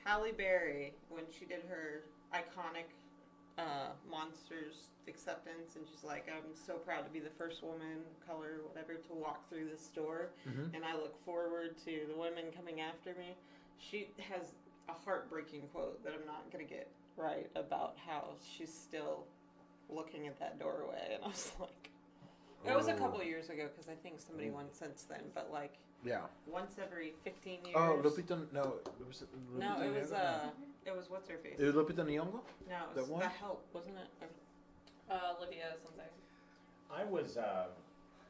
Halle Berry, when she did her iconic Monsters acceptance, and she's like, I'm so proud to be the first woman, color, whatever, to walk through this store, and I look forward to the women coming after me. She has a heartbreaking quote that I'm not going to get right about how she's still looking at that doorway, and I was like, It was a couple of years ago because I think somebody won since then, but like Yeah. once every 15 years. Oh, Lupita. No, it was. No, Lupita it was what's her face? It was Lupita Nyong'o. No, it that was one? The Help, wasn't it? Lydia something. I was.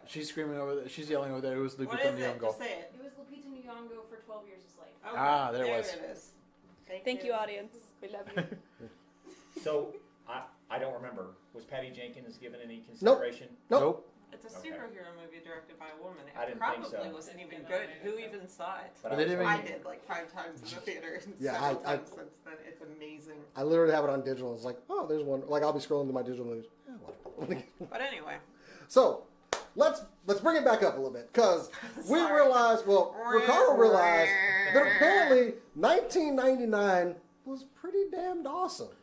She's screaming over there. She's yelling over there. It was What Lupita is it? Nyong'o. Just say it. It was Lupita Nyong'o for 12 Years a Slave. Okay, Ah, there it was. it is. Thank you, audience. We love you. So I don't remember. Was Patty Jenkins given any consideration? Nope. It's a Okay. superhero movie directed by a woman. It I didn't think probably so. wasn't even Didn't good. know Who either. even saw it? But They I was didn't I even- did like 5 times in the theater. And Yeah, several I- times since then. It's amazing. I literally have it on digital. It's like, oh, there's one. Like I'll be scrolling through my digital movies. Yeah, watch. But anyway, So let's bring it back up a little bit because we Sorry. realized. Well, Ricardo realized that apparently 1999 was pretty damned awesome.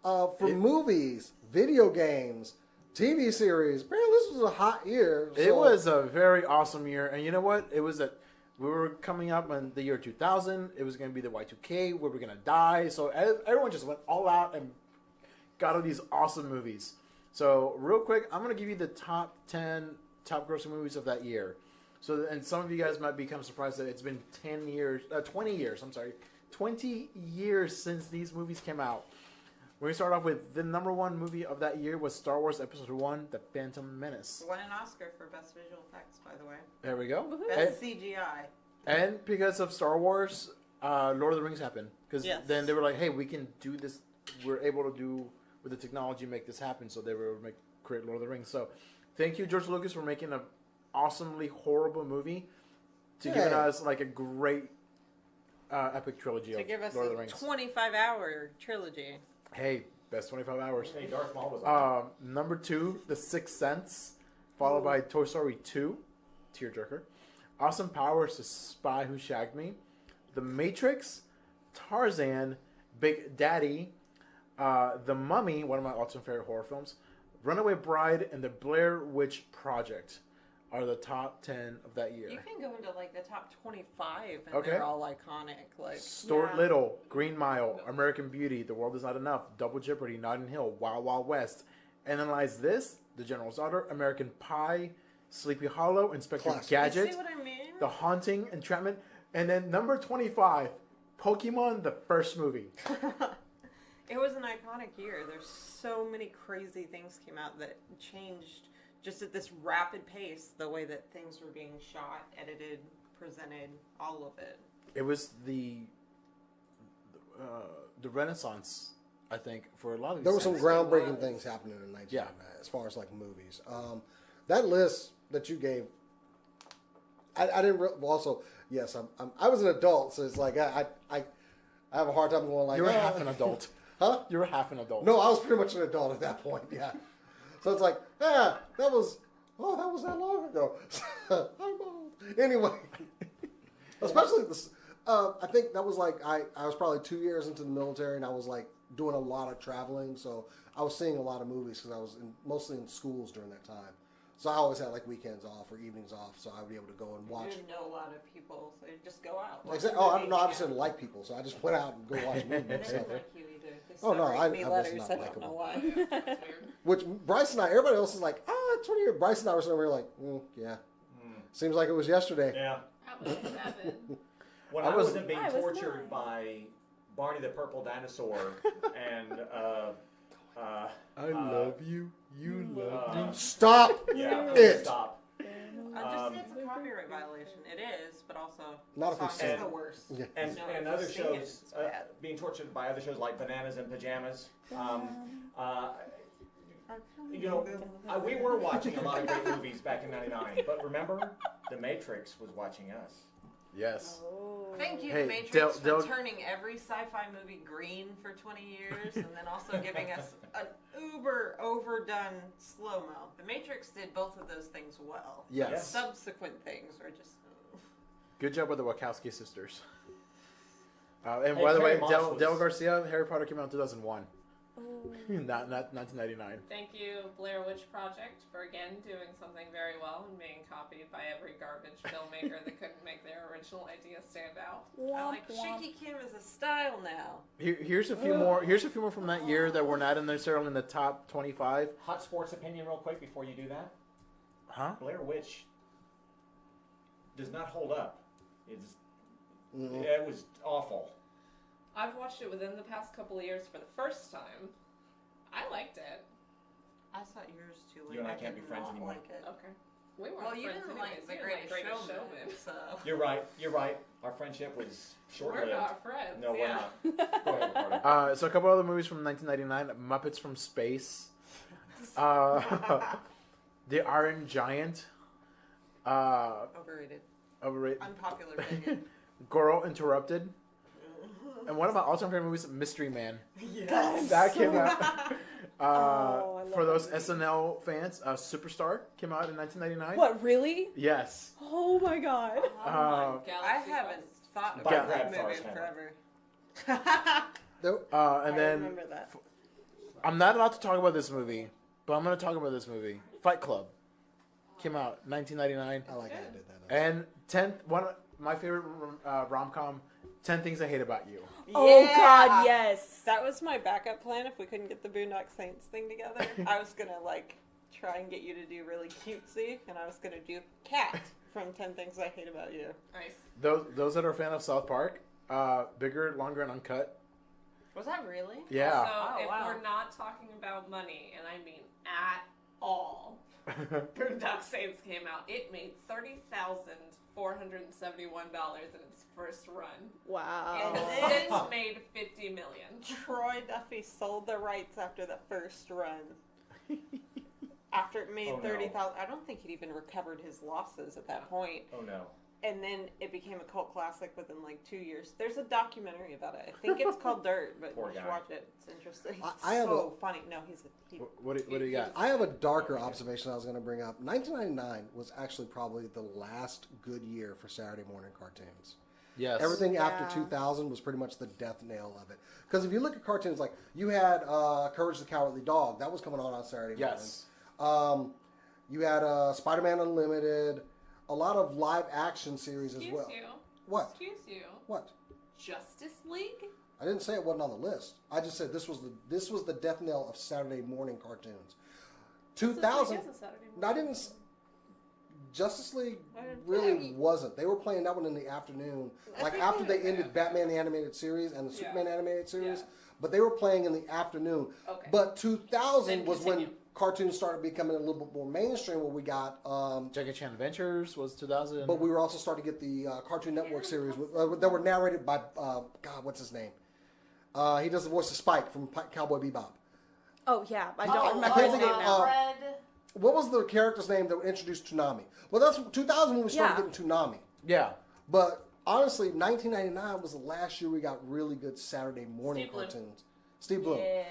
For movies, video games, TV series. Apparently, this was a hot year. It was a very awesome year, and you know what? It was that we were coming up in the year 2000. It was going to be the Y2K where we're going to die. So everyone just went all out and got all these awesome movies. So real quick, I'm going to give you the top 10 top grossing movies of that year. So, and some of you guys might become surprised that it's been 20 years since these movies came out. We're going to start off with the number one movie of that year was Star Wars Episode 1, The Phantom Menace. won an Oscar for Best Visual Effects, by the way. There we go. Best CGI. And because of Star Wars, Lord of the Rings happened. Because Yes. then they were like, hey, we can do this. We're able to do, with the technology, make this happen. So they were able to create Lord of the Rings. So thank you, George Lucas, for making an awesomely horrible movie to giving us like a great epic trilogy To of give us Lord of the a Rings. 25-hour trilogy. Hey, best 25 hours. Hey, Darth Maul was on. Number 2, The Sixth Sense, followed by Toy Story 2, tearjerker. Austin Powers, The Spy Who Shagged Me, The Matrix, Tarzan, Big Daddy, The Mummy, one of my all-time favorite horror films, Runaway Bride, and The Blair Witch Project are the top 10 of that year. You can go into like the top 25 and Okay. they're all iconic. Like Stuart Yeah. Little, Green Mile, American Beauty, The World Is Not Enough, Double Jeopardy, Notting Hill, Wild Wild West. And then lies this, The General's Daughter, American Pie, Sleepy Hollow, Inspector Classic. You Gadget, see what I mean? The Haunting, Entrapment. And then number 25, Pokemon, the first movie. It was an iconic year. There's so many crazy things came out that changed just at this rapid pace the way that things were being shot, edited, presented, all of it. It was the Renaissance, I think, for a lot of these There were some things. groundbreaking things happening in 1999 as far as like movies. That list that you gave, I didn't. Also, yes, I was an adult, so it's like I have a hard time going like. You were half an adult. Huh? You were half an adult. No, I was pretty much an adult at that point. Yeah. So it's like, that was that long ago. I'm old. Anyway, especially this. I think that was like I was probably 2 years into the military, and I was like doing a lot of traveling, so I was seeing a lot of movies because I was mostly in schools during that time. So I always had like weekends off or evenings off, so I would be able to go and You watch. didn't know a lot of people, so you just go out. Like I said, I just didn't like people, so I just went out and go watch I movies. didn't So. like you either. They Oh, no, still I write me was letters. not I don't likable. know why. That's weird. Which Bryce and I, everybody else is like, 20 years. Bryce and I were sitting over here like, yeah. Seems like it was yesterday. Yeah. That was 7. When I I, was- wasn't being I was tortured 9. by Barney the Purple Dinosaur and I love you. You love me. Stop yeah, it. stop. I just say it's a copyright violation. It is, but also Not if the we song sing. is the worst. Yeah. And No, and if other you sing it, shows, it's bad. being tortured by other shows like Bananas in Pajamas. You know, we were watching a lot of great movies back in '99, but remember, The Matrix was watching us. Yes. Thank you, Hey, The Matrix, Del- for turning every sci-fi movie green for 20 years, and then also giving us an uber overdone slow-mo. The Matrix did both of those things well. Yes. Subsequent things are just... Good job with the Wachowski sisters. And Hey, by the way, Carrie Moss was- Del Garcia, Harry Potter came out in 2001. not 1999. Thank you, Blair Witch Project, for again doing something very well and being copied by every garbage filmmaker that couldn't make their original idea stand out. I like Shaky Kim as a style now. Here's a few more. Here's a few more from that year that were not necessarily in the top 25. Hot sports opinion, real quick, before you do that. Huh? Blair Witch does not hold up. It's Mhm. it was awful. I've watched it within the past couple of years for the first time. I liked it. I saw yours too late. You and I can't be did friends not anymore. like it. Okay. We weren't Well, you friends didn't anyways. like The You Greatest Greatest Showman, so. You're right. You're right. Our friendship was We're short-lived. not friends. No, we're yeah. not. Go ahead, Ricardo. So a couple other movies from 1999: Muppets from Space, The Iron Giant, Overrated. Unpopular opinion. Girl Interrupted, and one of my all-time favorite movies, Mystery Man. Yes. That came out. I love For those that movie. SNL fans, Superstar came out in 1999. What, really? Yes. Oh my god. I Galaxy haven't Quest. thought By about Brad that movie in Forrest forever. There- And I then remember that. I'm not allowed to talk about this movie, but I'm going to talk about this movie. Fight Club came out 1999, I like how you did that. and one of my favorite rom-com, 10 Things I Hate About You. Oh Yeah. god, yes. That was my backup plan if we couldn't get the Boondock Saints thing together. I was gonna try and get you to do really cutesy, and I was gonna do Cat from 10 Things I Hate About You. Nice. Those that are a fan of South Park, bigger, longer, and uncut. Was that really? Yeah. So Oh, if wow. we're not talking about money, and I mean at all, Boondock Saints came out. It made $30,471 in its first run. Wow. And Oh. since made $50 million. Troy Duffy sold the rights after the first run. After it made Oh, no. 30,000, I don't think he'd even recovered his losses at that point. Oh no. And then it became a cult classic within 2 years. There's a documentary about it. I think it's called Dirt, but Poor you should guy. watch it. It's interesting. I It's have so funny. No, he What do you got? I have a darker observation I was going to bring up. 1999 was actually probably the last good year for Saturday morning cartoons. Yes. Everything after Yeah. 2000 was pretty much the death nail of it. Because if you look at cartoons, like you had Courage the Cowardly Dog, that was coming on Saturday Yes. mornings. You had Spider-Man Unlimited, a lot of live action series as well. Excuse you. What? Excuse you. What? Justice League? I didn't say it wasn't on the list. I just said this was the death knell of Saturday morning cartoons. 2000. I didn't. Justice League really wasn't. They were playing that one in the afternoon, like after they ended Batman the Animated Series and the Superman Animated Series. Yeah. But they were playing in the afternoon. Okay. But 2000 Then was when continue. cartoons started becoming a little bit more mainstream. Where we got, Jackie Chan Adventures was 2000. but we were also starting to get the Cartoon Network series that were narrated by God. What's his name? He does the voice of Spike from Cowboy Bebop. Oh yeah, I I don't remember can't his think name of, now. Red. What was the character's name that introduced Toonami? Well, that's 2000 when we started Yeah. getting Toonami. yeah. But honestly, 1999 was the last year we got really good Saturday morning Steve Bloom. cartoons. Steve Bloom. Yeah.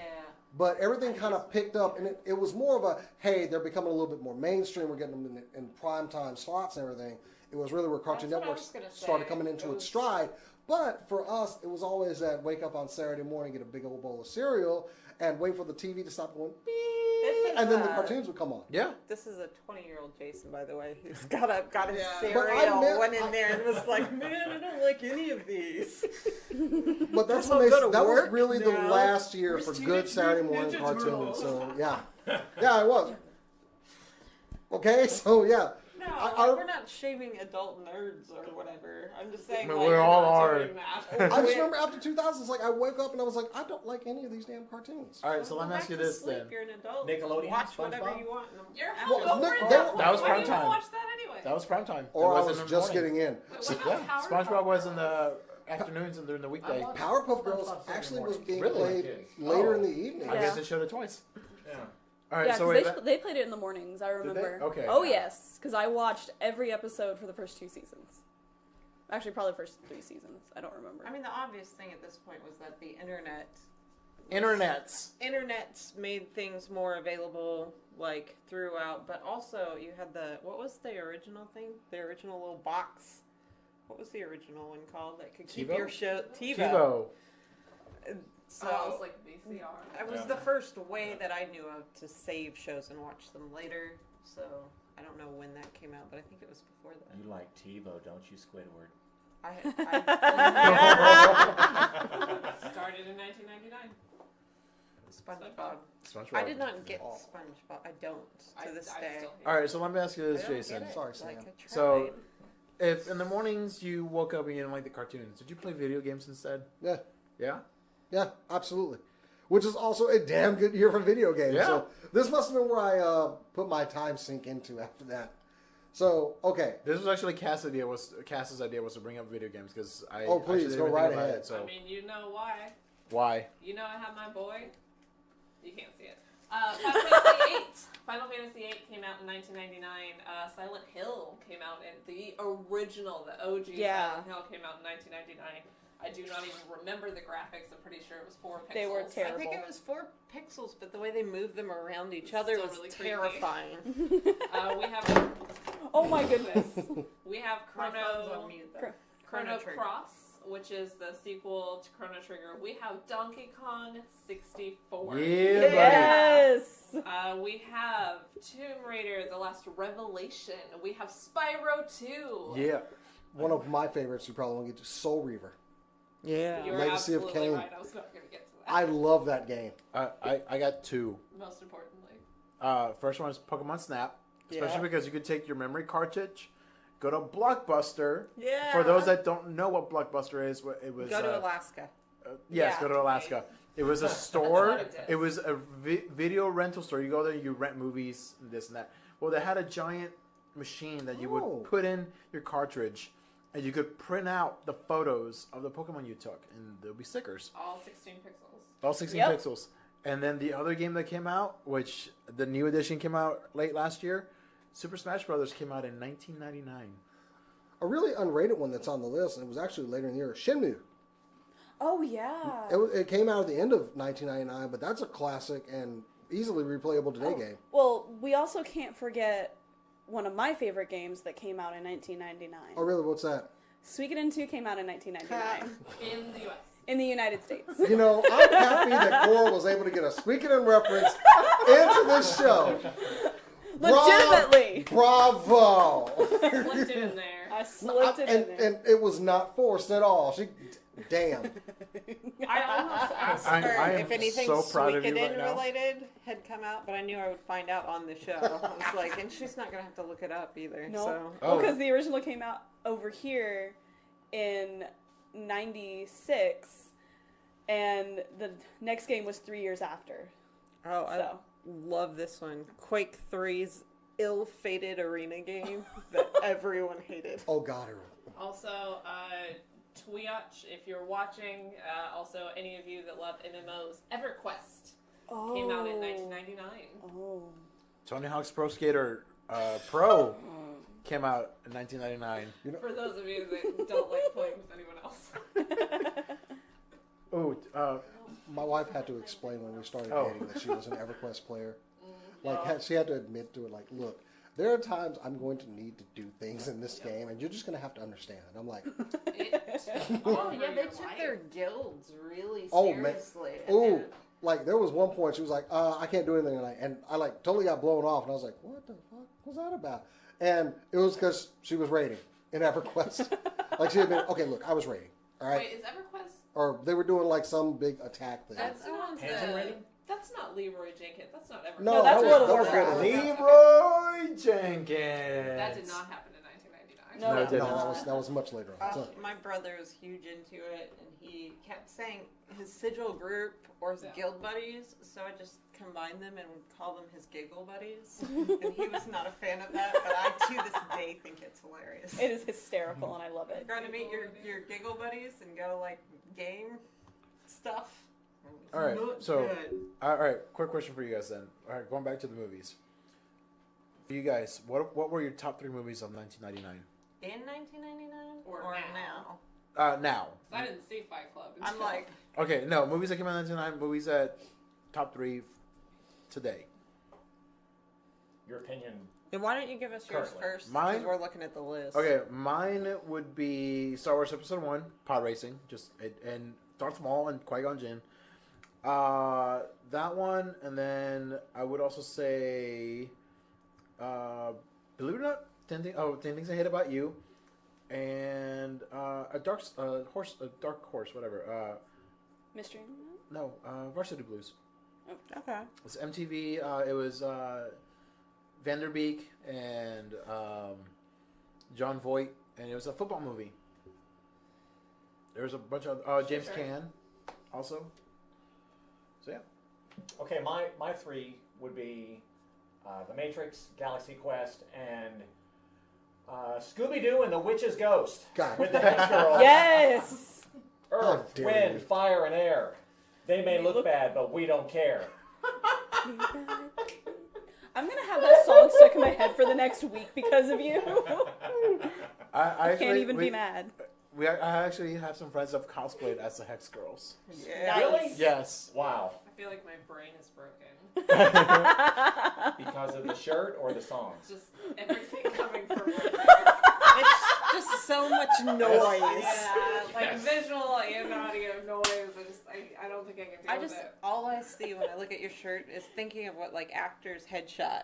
But everything kind of picked up, and it was more of a, hey, they're becoming a little bit more mainstream. We're getting them in prime time slots and everything. It was really where Cartoon That's what I Network was gonna started say. coming into It its was- stride. But for us, it was always that wake up on Saturday morning, get a big old bowl of cereal, and wait for the TV to stop going beep, This is, and then the uh, cartoons would come on. Yeah. This is a 20-year-old Jason, by the way, who's got his Yeah. But I cereal, meant- went in there and was like, man, I don't like any of these. But that's Guess when I'll go to that was work really the now. last year Where's for Teenage good Saturday Mutant morning Ninja cartoons. Turtles? So yeah, yeah, it was. Okay, so yeah, No, I- we're not shaming adult nerds or whatever. I'm just saying, I mean, like, we're all Not are. doing that. I just remember after 2000, it's like I woke up and I was like, I don't like any of these damn cartoons. All right, so let me Go ask you back to this sleep. then. You're an adult. Nickelodeon, Watch whatever SpongeBob? you want. You're Well, out over Nick- it. that- that was Why prime do you time. watch that anyway? That was prime time. Or It I wasn't was in the just morning. getting in. Wait, what Yeah, about SpongeBob was in the afternoons and during the weekday. watched Powerpuff Girls SpongeBob Saturday actually was mornings. being Really? played Kids. later Oh. in the evening. I Yeah. guess they showed it twice. Yeah. All right, Yeah, so because wait, they played it in the mornings. I remember. Okay. Oh yes, because I watched every episode for the first 2 seasons. Actually, probably the first 3 seasons. I don't remember. I mean, the obvious thing at this point was that the internet's made things more available, like, throughout, but also you had what was the original thing? The original little box. What was the original one called that could keep TiVo? your show? TiVo. So Oh, it's like VCR. it was Yeah. the first way that I knew of to save shows and watch them later. So I don't know when that came out, but I think it was before that. You like TiVo, don't you, Squidward? I Started in 1999. SpongeBob. SpongeBob. I did not get Oh. SpongeBob. I don't to this I day. still hate All right, so let me ask you I this, don't Jason. get it. Sorry, Like, Sam. I tried. So, if in the mornings you woke up and you didn't like the cartoons, did you play video games instead? Yeah. Yeah? Yeah, absolutely. Which is also a damn good year for video games. Yeah. So this must have been where I put my time sink into after that. So, okay. This was actually Cass's idea was to bring up video games because I Oh, please, actually go didn't right think about ahead. it, so I mean, you know why? why? You know I have my boy. You can't see it. Final Fantasy VIII came out in 1999. Silent Hill came out in the original, the OG Yeah. Silent Hill came out in 1999. I do not even remember the graphics. I'm pretty sure it was 4 pixels. They were I terrible. think it was 4 pixels, but the way they moved them around each It's other still was really creepy. terrifying. We have Oh my goodness. we have My phone's Chrono on mute, though. Chrono Trigger. Cross, which is the sequel to Chrono Trigger. We have Donkey Kong 64. Yeah, Yes. We have Tomb Raider: The Last Revelation. We have Spyro 2. buddy. Yeah. One of my favorites you probably won't get to, Soul Reaver. Yeah. You're Legacy of absolutely Kain. right. I was not going to get to that. I love that game. I got two. Most importantly. First one is Pokemon Snap, especially Yeah. because you could take your memory cartridge, go to Blockbuster. Yeah. For those that don't know what Blockbuster is, it was Go to Alaska. yes, Yeah. go to Alaska. It was a store. what it is. It was a video rental store. You go there, you rent movies, and this and that. Well, they had a giant machine that you Oh. would put in your cartridge, and you could print out the photos of the Pokemon you took, and there'll be stickers. All 16 pixels. All 16 Yep. pixels. And then the other game that came out, which the new edition came out late last year, Super Smash Brothers came out in 1999. A really unrated one that's on the list, and it was actually later in the year, Shenmue. Oh yeah. It came out at the end of 1999, but that's a classic and easily replayable today game. Well, we also can't forget one of my favorite games that came out in 1999. Oh, really? What's that? Suikoden 2 came out in 1999 In the US. in the United States. You know, I'm happy that Cora was able to get a speaking in reference into this show. Legitimately. Bravo! Slipped it in there. I slipped it in there. And it was not forced at all. Damn. I almost asked I her am if anything so proud of you Suikoden right now. related had come out, but I knew I would find out on the show. I was like, and she's not going to have to look it up either. No. So. Oh. Because the original came out over here in 96, and the next game was 3 years after. Oh, So. I love this one. Quake 3's ill-fated arena game that everyone hated. Oh, God. Also, Twitch, if you're watching, also any of you that love MMOs, EverQuest came out in 1999. Oh. Tony Hawk's Pro Skater Pro came out in 1999. For those of you that don't like playing with anyone else. Oh, My wife had to explain when we started Oh. dating that she was an EverQuest player. Like, she had to admit to it, like, look, there are times I'm going to need to do things in this game, and you're just going to have to understand it. I'm like, Oh, yeah, they took their guilds really Oh, man. seriously. ooh. Like, there was one point she was like, I can't do anything tonight. And I, like, totally got blown off, and I was like, what the fuck was that about? And it was because she was raiding in EverQuest. Like, she had been, okay, look, I was raiding, all right? Wait, is EverQuest? Or they were doing, like, some big attack thing. That's not Panting rating? That's not Leroy Jenkins. That's not EverQuest. No, that's that World of was Warcraft. Leroy Jenkins. That did not happen in 1999. No, No, it no, didn't. No, that was much later on. So, My brother was huge into it, and he kept saying his sigil group or his guild buddies, so I just combined them and would call them his giggle buddies. And he was not a fan of that, but I, to this day, think it's hilarious. It is hysterical, and I love it. You're going to meet your giggle buddies and go, like, game stuff. All right, Not so good. all right, quick question for you guys then. All right, going back to the movies. For you guys, what were your top 3 movies of 1999? In 1999? Or now? Now. 'Cause I didn't see Fight Club. I'm until- like, Okay, no, movies that came out in 1999, movies that top 3 today. Your opinion. and why don't you give us yours Currently. first? Mine? Because we're looking at the list. Okay, mine would be Star Wars Episode 1, pod racing, and Darth Maul and Qui-Gon Jinn. That one, and then I would also say, believe it or not, 10 Things I Hate About You, and a dark horse, whatever. Mystery? No, Varsity Blues. Okay. It's MTV. It was Vanderbeek and John Voight, and it was a football movie. There was a bunch of James Caan also. So yeah. Okay, my three would be The Matrix, Galaxy Quest, and Scooby-Doo and the Witch's Ghost. God. With the Hex Girl. Yes. How Earth, dare wind, you. fire, and air. They may look bad, but we don't care. I'm gonna have that song stuck in my head for the next week because of you. I Can't even be mad. I actually have some friends that have cosplayed as the Hex Girls. Yeah. Really? Yes. Wow. I feel like my brain is broken. Because of the shirt or the songs? Just everything coming from her. It's just so much noise. Yeah, like Yes. visual and audio noise. I don't think I can deal with it. All I see when I look at your shirt is thinking of what like actors headshot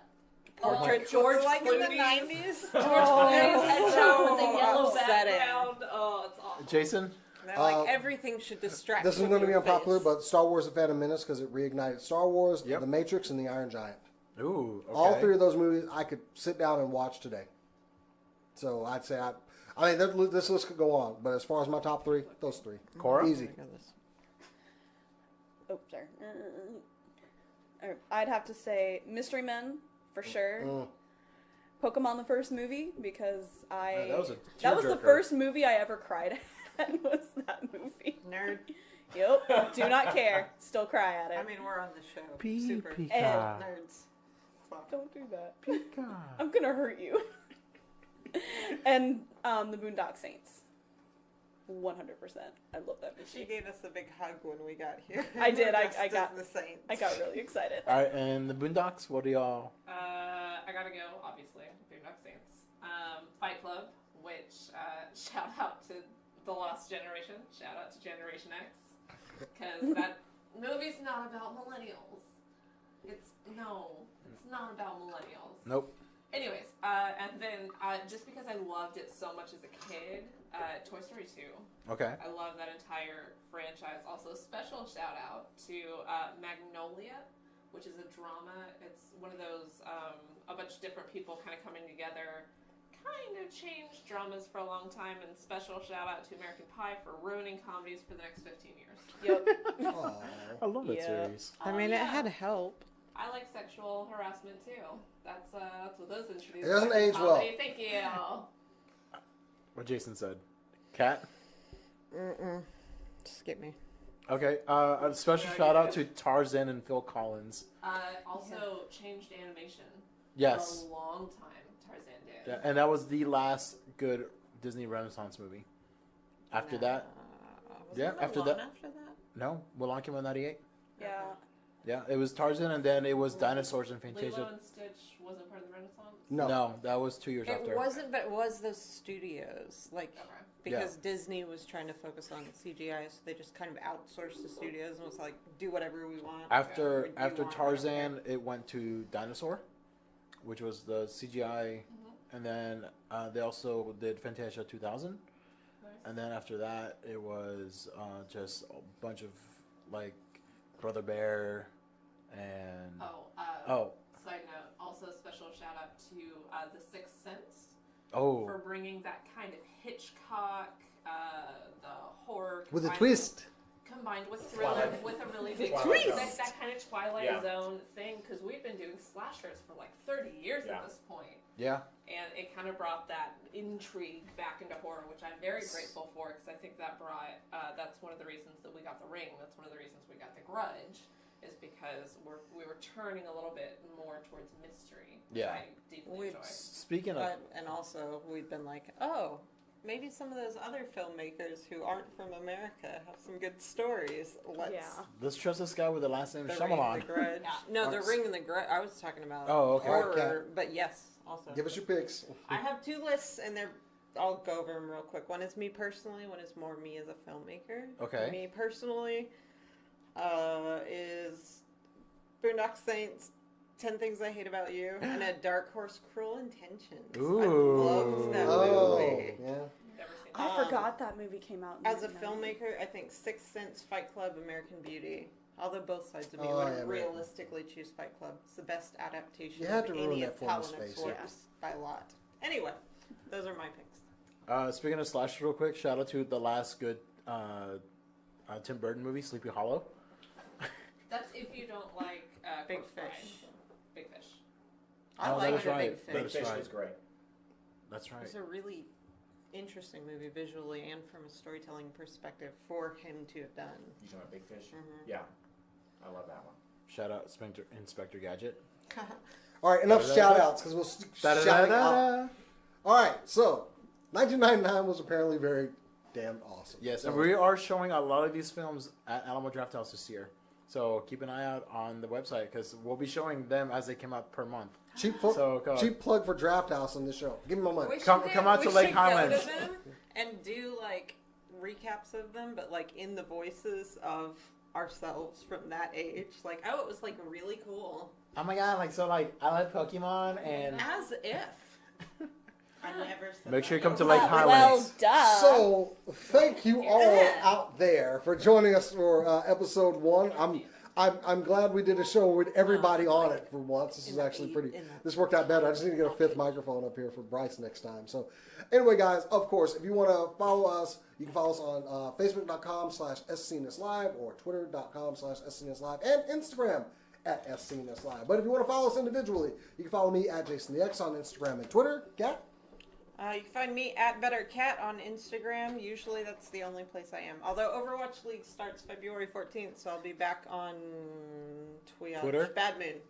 Oh, portraits George look like in the Clooney's. 90s. George Clooney's headshot with the Oh, yellow upsetting. background. Oh, it's awful. Jason? They're like everything should distract. This is from going to be your unpopular, face. but Star Wars: The Phantom Menace because it reignited Star Wars, Yep. The Matrix, and The Iron Giant. Ooh, okay. All three of those movies I could sit down and watch today. So I'd say I mean, this list could go on, but as far as my top three, those three. Cora? Easy. Oh, sorry. I'd have to say Mystery Men for sure. Pokemon the first movie because that was a that was the tearjerker. first movie I ever cried at was that movie. Nerd. Yep. Do not care. Still cry at it. I mean, we're on the show. Pee, Super pee, And- ka. nerds. Don't do that. Pika. I'm gonna hurt you. And the Boondock Saints. 100%. I love that She movie. gave us a big hug when we got here. I did, I Dressed as got- the Saints. I got really excited. All right, and the Boondocks, what do y'all... I gotta go, obviously. Boondock Saints. Fight Club, which shout out to The Lost Generation. Shout out to Generation X. Because that movie's not about millennials. It's not about millennials. Nope. Anyways, and then just because I loved it so much as a kid, Toy Story 2. Okay. I love that entire franchise. Also, special shout out to Magnolia, which is a drama. It's one of those, a bunch of different people kind of coming together, kind of changed dramas for a long time. And special shout out to American Pie for ruining comedies for the next 15 years. Yep. Aw. I love that Yeah. series. I mean, yeah. it had help. I like sexual harassment too. That's what those introduced. It doesn't back in age well. comedy. Thank you. What Jason said. Cat? Skip me. Okay, a special Yeah, shout you're out to good. Tarzan and Phil Collins. Also changed animation. Yes. For a long time, Tarzan did. Yeah, and that was the last good Disney Renaissance movie. After that, yeah, after that, After that? no, Mulan came out in 98. Yeah. Yeah, it was Tarzan, and then it was Dinosaurs and Lilo Fantasia. and Stitch wasn't part of the Renaissance? No. that was 2 years after. It wasn't, but it was those studios. Like, Okay. because Disney was trying to focus on CGI, so they just kind of outsourced the studios and was like, do whatever we want. After Or do after you want, Tarzan, it went to Dinosaur, which was the CGI, and then they also did Fantasia 2000, Nice. and then after that, it was just a bunch of like Brother Bear, and Side note, also a special shout out to The Sixth Sense for oh, bringing that kind of Hitchcock, the horror With a combined twist. combined with thriller, with a really big Twilight twist. Zone. That kind of Twilight Yeah. Zone thing, because we've been doing slashers for like 30 years Yeah. at this point. yeah, And it kind of brought that intrigue back into horror, which I'm very grateful for, because I think that brought, that's one of the reasons that we got The Ring, that's one of the reasons we got The Grudge, is because we were turning a little bit more towards mystery, which Yeah. I deeply enjoy. Speaking of, But, and also, we've been like, oh, maybe some of those other filmmakers who aren't from America have some good stories. let's trust this guy with the last name The Ring, Shyamalan. The Grudge. Yeah. No, The Ring and the Grudge. I was talking about Oh, okay. horror, but yes, also. Give us your picks. I have two lists, and I'll go over them real quick. One is me personally, one is more me as a filmmaker. Okay. Me personally is Boondock Saints, 10 Things I Hate About You, and a Dark Horse Cruel Intentions. Ooh. I loved that Oh, movie. yeah. Never seen I forgot that movie came out. In As a 99. filmmaker, I think Sixth Sense, Fight Club, American Beauty. Although both sides of me Oh, would yeah, right. realistically choose Fight Club. It's the best adaptation You had of to ruin any that of for him, Palahniuk's Space, yeah. works by a lot. Anyway, those are my picks. Speaking of slashers, real quick, shout out to the last good Tim Burton movie, Sleepy Hollow. That's if you don't like Big Corpse Bride. Fish. Big Fish. I Oh, that like was the right. Big Fish. That Big was Fish right. was great. That's right. It's a really interesting movie visually and from a storytelling perspective for him to have done. You talking about Big Fish? Mhm. Yeah, I love that one. Shout out Inspector Gadget. All right, enough Da-da-da-da. shout outs because we'll shouting out. Da-da-da-da-da. All right, so 1999 was apparently very damn awesome. Yes, So, and we are showing a lot of these films at Alamo Drafthouse this year. So keep an eye out on the website because we'll be showing them as they come out per month. cheap cheap plug for Draft House on this show. Give me my money. Come out to Lake Highlands. Go to them and do like recaps of them, but like in the voices of ourselves from that age. Like, oh, it was like really cool. Oh my god, I like Pokemon and As if. I never said make sure you that. come to Lake Well, Highlands. duh. So thank you all Yeah. out there for joining us for episode 1. I'm glad we did a show with everybody on it for once. This is actually pretty. This worked out better. I just need to get a 5th microphone up here for Bryce next time. So, anyway, guys, of course, if you want to follow us, you can follow us on Facebook.com/SCNSLive or Twitter.com/SCNSLive and Instagram at SCNSLive. But if you want to follow us individually, you can follow me at JasonTheX on Instagram and Twitter. Kat? You can find me at BetterCat on Instagram. Usually that's the only place I am. Although Overwatch League starts February 14th, so I'll be back on Twitter? Bad Moon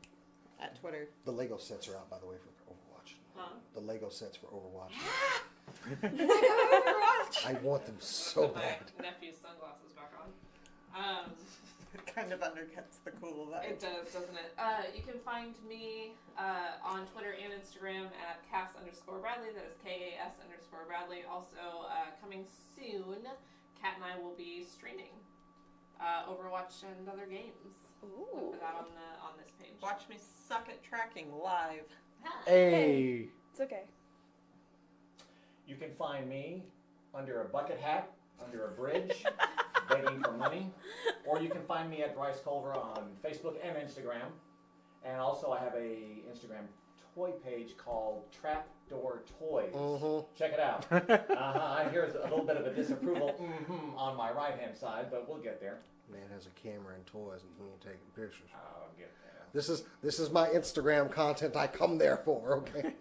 at Twitter. The Lego sets are out, by the way, for Overwatch. Huh? The Lego sets for Overwatch. Overwatch! I want them so My bad. nephew's sunglasses back on. It kind of undercuts the cool vibe. It does, doesn't it? You can find me on Twitter and Instagram at Cass_Bradley. That is KAS_Bradley. Also, coming soon, Kat and I will be streaming Overwatch and other games. Ooh. Look for that on this page. Watch me suck at tracking live. Hey. It's okay. You can find me under a bucket hat, under a bridge, begging for money. Or you can find me at Bryce Culver on Facebook and Instagram. And also I have a Instagram toy page called Trapdoor Toys. Mhm. Check it out. I hear a little bit of a disapproval on my right-hand side, but we'll get there. Man has a camera and toys and he ain't taking pictures. I'll get there. This is my Instagram content I come there for, okay?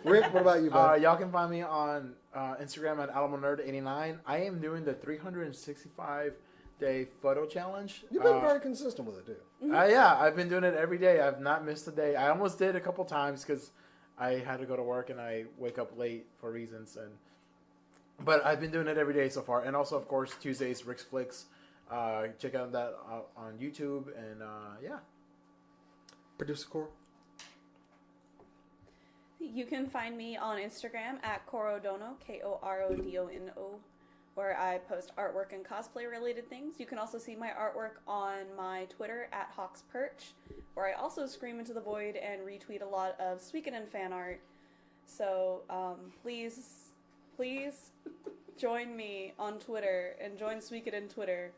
Rick, what about you, bud? Y'all can find me on Instagram at AlamoNerd89. I am doing the 365-day photo challenge. You've been very consistent with it, too. Yeah, I've been doing it every day. I've not missed a day. I almost did a couple times because I had to go to work and I wake up late for reasons. But I've been doing it every day so far. And also, of course, Tuesdays, Rick's Flicks. Check out that on YouTube. And yeah. Producer Core? You can find me on Instagram at Korodono, KORODONO, where I post artwork and cosplay related things. You can also see my artwork on my Twitter at Hawks Perch, where I also scream into the void and retweet a lot of Suikoden fan art. So please join me on Twitter and join Suikoden Twitter,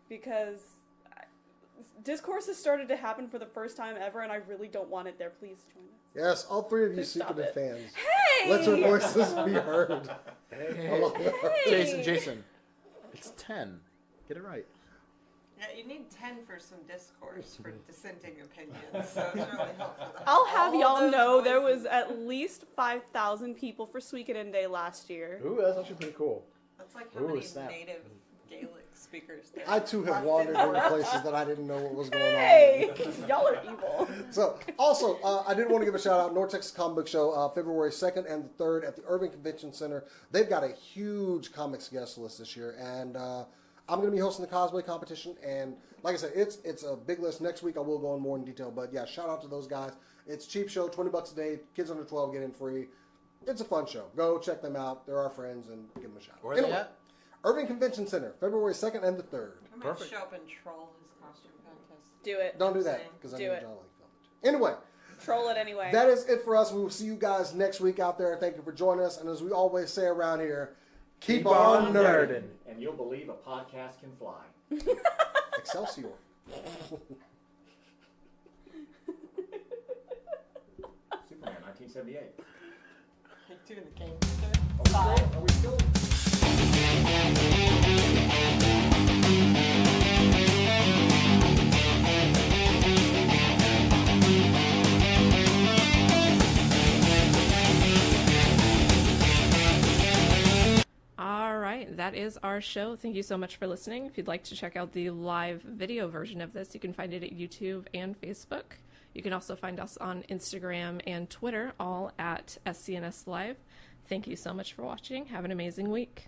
because discourse has started to happen for the first time ever, and I really don't want it there. Please join us. Yes, all 3 of you Just stop Suikoden it. fans. Hey! Let your voices be heard. Hey. Jason. It's 10. Get it right. Yeah, you need 10 for some discourse, for dissenting opinions, so it's really helpful. to I'll have all y'all those know there voices. was at least 5,000 people for Suikoden Day last year. Ooh, that's actually pretty cool. That's like how Ooh, many snap. native Gaelic speakers there I, too, have left wandered in into Russia. places that I didn't know what was going on. Hey! Y'all are evil. So, also, I did want to give a shout out, North Texas Comic Book Show, February 2nd and the 3rd at the Irving Convention Center. They've got a huge comics guest list this year, and I'm going to be hosting the cosplay competition, and like I said, it's a big list. Next week I will go in more in detail, but yeah, shout out to those guys. It's a cheap show, $20 a day. Kids under 12 get in free. It's a fun show. Go check them out. They're our friends, and give them a shout. Where are they at? Irving Convention Center, February 2nd and the 3rd. I might Perfect. show up and troll his costume contest. Do it. Don't do that, because I Do know it. John like filmed it. Anyway. Troll it anyway. That is it for us. We will see you guys next week out there. Thank you for joining us. And as we always say around here, keep on nerding. And you'll believe a podcast can fly. Excelsior. Superman, 1978. Doing the gangster. Are we still? All right, that is our show. Thank you so much for listening. If you'd like to check out the live video version of this, you can find it at YouTube and Facebook. You can also find us on Instagram and Twitter, all at SCNS Live. Thank you so much for watching. Have an amazing week.